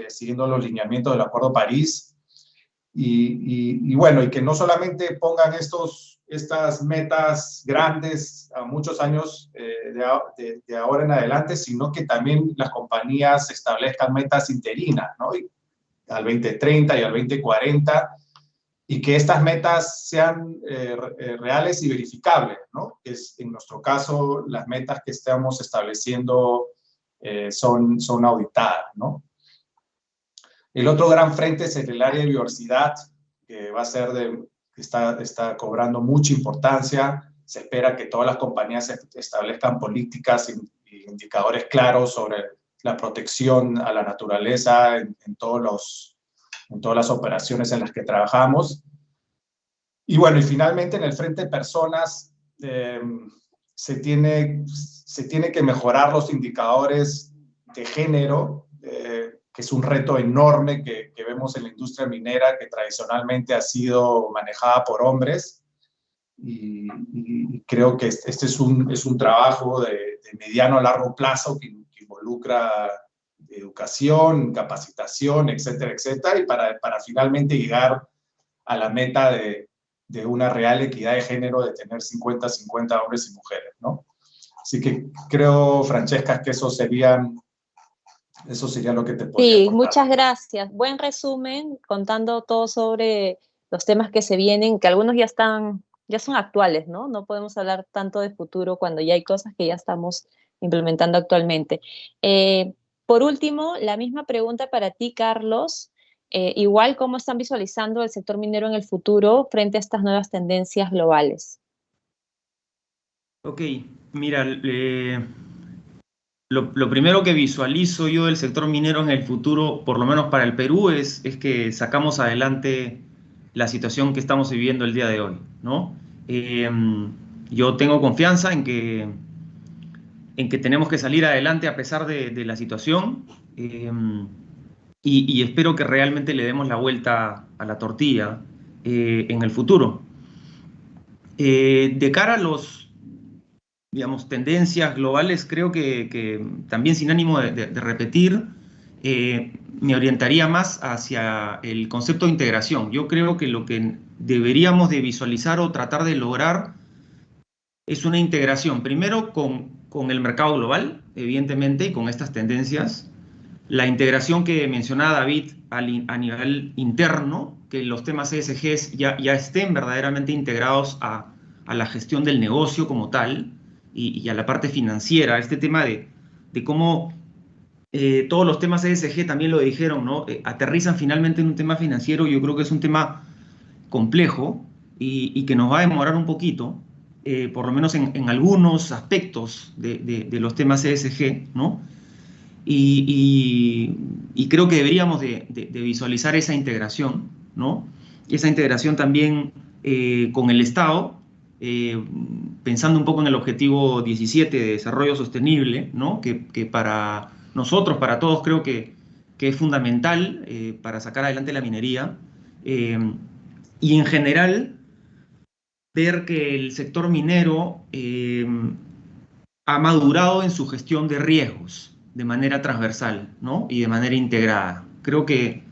D: siguiendo los lineamientos del Acuerdo de París. Y bueno, y que no solamente pongan estas metas grandes a muchos años de ahora en adelante, sino que también las compañías establezcan metas interinas, ¿no? Al 2030 y al 2040, y que estas metas sean reales y verificables, ¿no? Es, en nuestro caso, las metas que estamos estableciendo son auditadas, ¿no? El otro gran frente es el área de biodiversidad, que va a ser que está cobrando mucha importancia. Se espera que todas las compañías establezcan políticas e indicadores claros sobre la protección a la naturaleza en todas las operaciones en las que trabajamos. Y bueno, y finalmente en el frente de personas, se tiene que mejorar los indicadores de género, que es un reto enorme que vemos en la industria minera, que tradicionalmente ha sido manejada por hombres. Y creo que este es un trabajo de mediano a largo plazo que involucra educación, capacitación, etcétera, etcétera, y para finalmente llegar a la meta de una real equidad de género, de tener 50-50 hombres y mujeres, ¿no? Así que creo, Francesca, que eso sería lo que te podría
A: Sí,
D: aportar.
A: muchas gracias. Buen resumen, contando todo sobre los temas que se vienen, que algunos ya son actuales, ¿no? No podemos hablar tanto de futuro cuando ya hay cosas que ya estamos implementando actualmente. Por último, la misma pregunta para ti, Carlos. Igual, ¿cómo están visualizando el sector minero en el futuro frente a estas nuevas tendencias globales?
E: Ok, mira, lo primero que visualizo yo del sector minero en el futuro, por lo menos para el Perú, es que sacamos adelante la situación que estamos viviendo el día de hoy, ¿no? Yo tengo confianza en que tenemos que salir adelante a pesar de la situación, y espero que realmente le demos la vuelta a la tortilla en el futuro. De cara digamos, tendencias globales, creo que también sin ánimo de repetir, me orientaría más hacia el concepto de integración. Yo creo que lo que deberíamos de visualizar o tratar de lograr es una integración, primero con el mercado global, evidentemente, y con estas tendencias. La integración que mencionaba David a nivel interno, que los temas ESG ya estén verdaderamente integrados a la gestión del negocio como tal y a la parte financiera. Este tema de cómo todos los temas ESG también lo dijeron, ¿no? Aterrizan finalmente en un tema financiero. Yo creo que es un tema complejo y que nos va a demorar un poquito, por lo menos en algunos aspectos de los temas ESG, ¿no? Y creo que deberíamos de visualizar esa integración, ¿no? Esa integración también con el Estado, pensando un poco en el objetivo 17 de desarrollo sostenible, ¿no? Que para nosotros, para todos, creo que es fundamental para sacar adelante la minería. Y en general, ver que el sector minero ha madurado en su gestión de riesgos de manera transversal, ¿no? Y de manera integrada. Creo que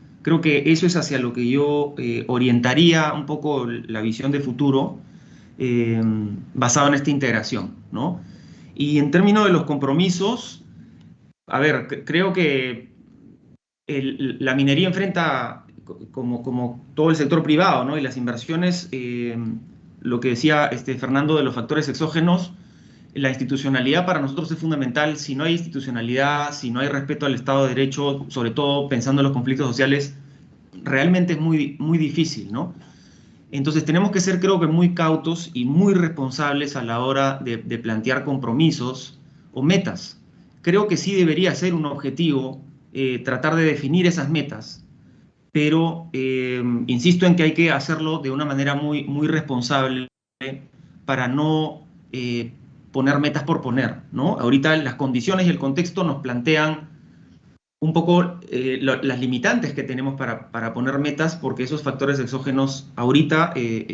E: eso es hacia lo que yo orientaría un poco la visión de futuro basado en esta integración, ¿no? Y en términos de los compromisos, a ver, creo que la minería enfrenta, como todo el sector privado, ¿no? Y las inversiones, lo que decía Fernando de los factores exógenos, la institucionalidad para nosotros es fundamental. Si no hay institucionalidad, si no hay respeto al Estado de Derecho, sobre todo pensando en los conflictos sociales, realmente es muy, muy difícil, ¿no? Entonces tenemos que ser, creo que, muy cautos y muy responsables a la hora de plantear compromisos o metas. Creo que sí debería ser un objetivo tratar de definir esas metas, pero insisto en que hay que hacerlo de una manera muy, muy responsable para no poner metas por poner, ¿no? Ahorita las condiciones y el contexto nos plantean un poco las limitantes que tenemos para poner metas, porque esos factores exógenos ahorita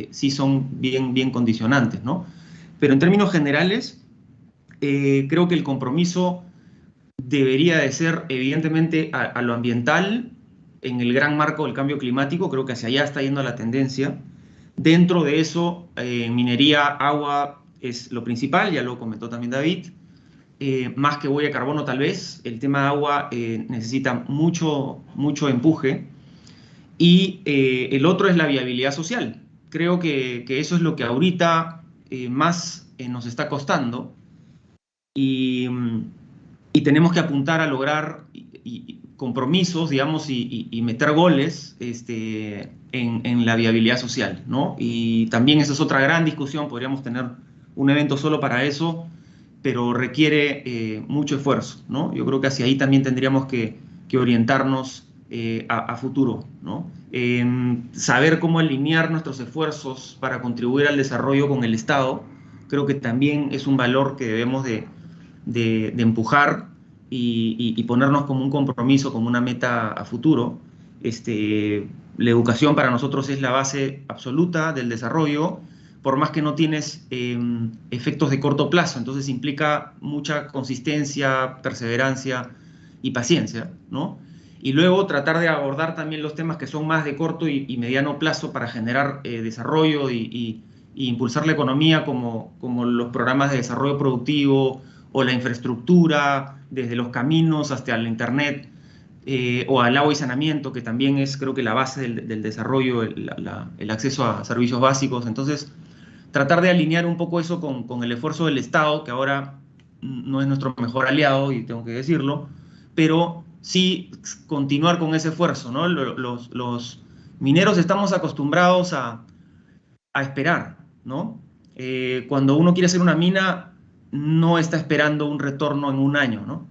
E: sí son bien condicionantes, ¿no? Pero en términos generales, creo que el compromiso debería de ser evidentemente a lo ambiental, en el gran marco del cambio climático. Creo que hacia allá está yendo la tendencia. Dentro de eso, minería, agua es lo principal, ya lo comentó también David. Más que huella de carbono tal vez, el tema de agua necesita mucho empuje. Y el otro es la viabilidad social. Creo que eso es lo que ahorita más nos está costando y tenemos que apuntar a lograr compromisos, digamos, y meter goles en la viabilidad social, ¿no? Y también esa es otra gran discusión, podríamos tener un evento solo para eso, pero requiere mucho esfuerzo, ¿no? Yo creo que hacia ahí también tendríamos que orientarnos a futuro, ¿no? Saber cómo alinear nuestros esfuerzos para contribuir al desarrollo con el Estado, creo que también es un valor que debemos de empujar y ponernos como un compromiso, como una meta a futuro. La educación para nosotros es la base absoluta del desarrollo, por más que no tienes efectos de corto plazo, entonces implica mucha consistencia, perseverancia y paciencia, ¿no? Y luego tratar de abordar también los temas que son más de corto y mediano plazo para generar desarrollo y impulsar la economía, como los programas de desarrollo productivo o la infraestructura, desde los caminos hasta el internet, o al agua y saneamiento, que también es, creo que, la base del desarrollo, el acceso a servicios básicos. Entonces, tratar de alinear un poco eso con el esfuerzo del Estado, que ahora no es nuestro mejor aliado, y tengo que decirlo, pero sí continuar con ese esfuerzo, ¿no? Los mineros estamos acostumbrados a esperar, ¿no? Cuando uno quiere hacer una mina, no está esperando un retorno en un año, ¿no?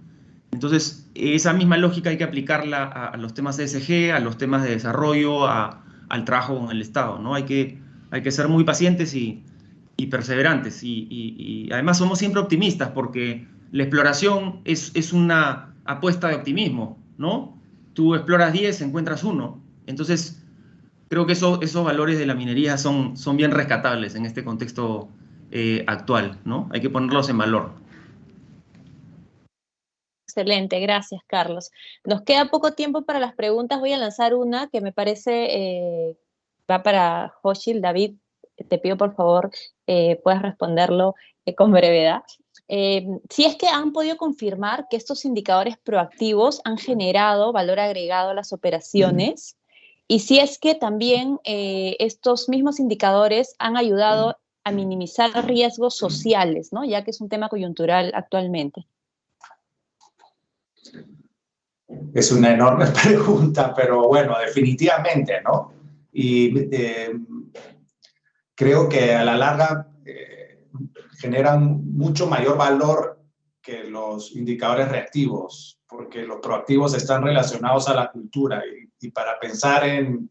E: Entonces, esa misma lógica hay que aplicarla a los temas ESG, a los temas de desarrollo, al trabajo con el Estado, ¿no? Hay que ser muy pacientes y perseverantes. Y además somos siempre optimistas, porque la exploración es una apuesta de optimismo, ¿no? Tú exploras 10, encuentras 1. Entonces, creo que esos valores de la minería son bien rescatables en este contexto actual, ¿no? Hay que ponerlos en valor.
A: Excelente, gracias, Carlos. Nos queda poco tiempo para las preguntas. Voy a lanzar una que me parece va para Joshil. David, te pido por favor puedas responderlo con brevedad. Si es que han podido confirmar que estos indicadores proactivos han generado valor agregado a las operaciones y si es que también estos mismos indicadores han ayudado a minimizar riesgos sociales, ¿no? Ya que es un tema coyuntural actualmente.
D: Es una enorme pregunta, pero bueno, definitivamente, ¿no? Y creo que a la larga generan mucho mayor valor que los indicadores reactivos, porque los proactivos están relacionados a la cultura y para pensar en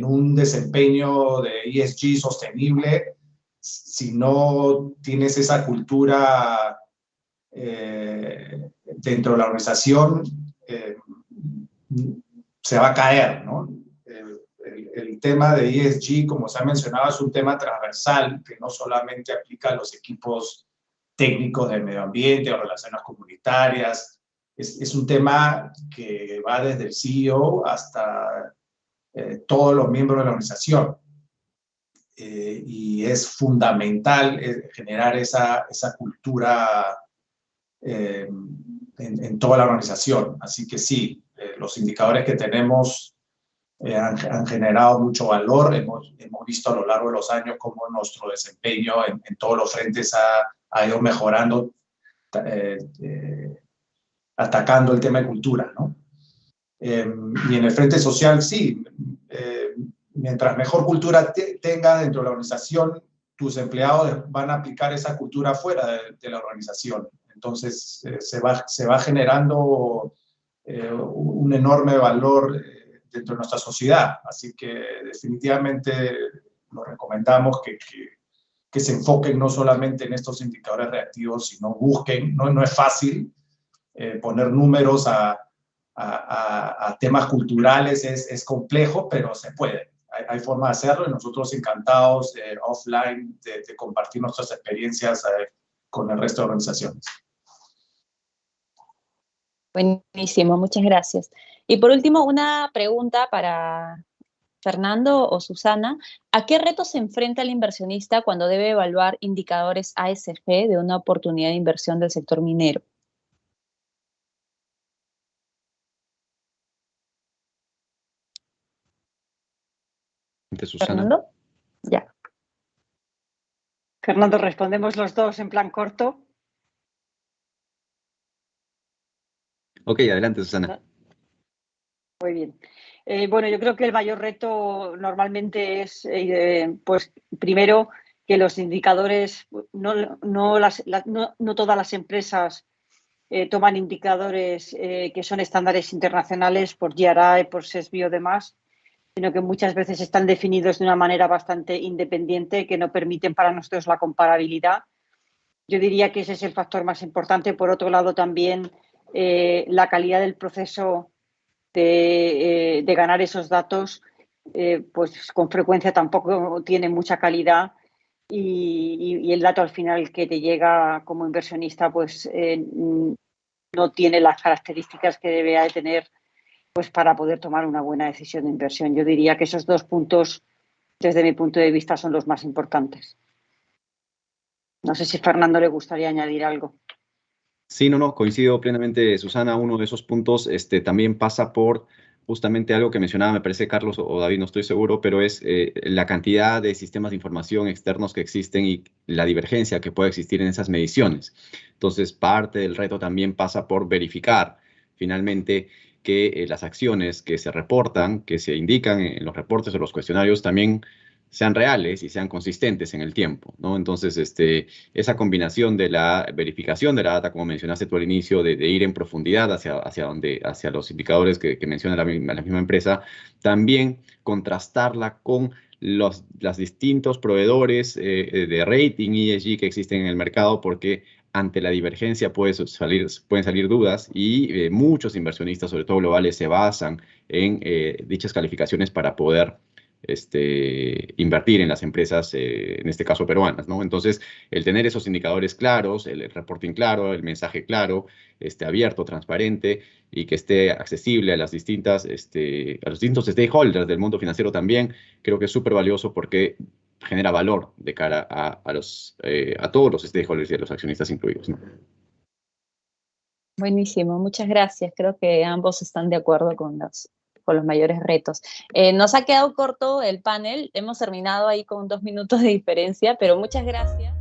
D: un desempeño de ESG sostenible, si no tienes esa cultura dentro de la organización, se va a caer, ¿no? El tema de ESG, como se ha mencionado, es un tema transversal que no solamente aplica a los equipos técnicos de medio ambiente o relaciones comunitarias. Es un tema que va desde el CEO hasta todos los miembros de la organización. Y es fundamental generar esa cultura en toda la organización. Así que sí, los indicadores que tenemos han generado mucho valor. Hemos visto a lo largo de los años cómo nuestro desempeño en todos los frentes ha ido mejorando, atacando el tema de cultura, ¿no? Y en el frente social, sí. Mientras mejor cultura tenga dentro de la organización, tus empleados van a aplicar esa cultura fuera de la organización. Entonces, se va generando un enorme valor dentro de nuestra sociedad. Así que definitivamente lo recomendamos que se enfoquen no solamente en estos indicadores reactivos, sino busquen, no es fácil poner números a temas culturales, es complejo, pero se puede. Hay forma de hacerlo y nosotros encantados offline de compartir nuestras experiencias con el resto de organizaciones.
A: Buenísimo, muchas gracias. Y por último, una pregunta para Fernando o Susana. ¿A qué retos se enfrenta el inversionista cuando debe evaluar indicadores ASG de una oportunidad de inversión del sector minero?
C: Susana.
A: ¿Fernando? Ya.
B: Fernando, respondemos los dos en plan corto.
C: Ok, adelante, Susana.
B: Muy bien. Bueno, yo creo que el mayor reto normalmente es, pues, primero, que los indicadores, no todas las empresas toman indicadores que son estándares internacionales por GRI, por SESB o demás, sino que muchas veces están definidos de una manera bastante independiente que no permiten para nosotros la comparabilidad. Yo diría que ese es el factor más importante. Por otro lado, también la calidad del proceso de ganar esos datos, pues con frecuencia tampoco tiene mucha calidad y el dato al final que te llega como inversionista pues no tiene las características que debe de tener pues para poder tomar una buena decisión de inversión. Yo diría que esos dos puntos, desde mi punto de vista, son los más importantes. No sé si a Fernando le gustaría añadir algo.
C: Sí, no, coincido plenamente, Susana. Uno de esos puntos también pasa por justamente algo que mencionaba, me parece Carlos o David, no estoy seguro, pero es la cantidad de sistemas de información externos que existen y la divergencia que puede existir en esas mediciones. Entonces, parte del reto también pasa por verificar finalmente que las acciones que se reportan, que se indican en los reportes o los cuestionarios, también sean reales y sean consistentes en el tiempo, ¿no? Entonces, esa combinación de la verificación de la data, como mencionaste tú al inicio, de ir en profundidad hacia los indicadores que menciona la misma empresa, también contrastarla con los distintos proveedores de rating ESG que existen en el mercado, porque ante la divergencia pueden salir dudas y muchos inversionistas, sobre todo globales, se basan en dichas calificaciones para poder invertir en las empresas, en este caso peruanas, ¿no? Entonces, el tener esos indicadores claros, el reporting claro, el mensaje claro, abierto, transparente y que esté accesible a los distintos stakeholders del mundo financiero también, creo que es súper valioso porque genera valor de cara a todos los stakeholders y a los accionistas incluidos, ¿no?
A: Buenísimo, muchas gracias. Creo que ambos están de acuerdo con los mayores retos. Nos ha quedado corto el panel, hemos terminado ahí con 2 minutos de diferencia, pero muchas gracias.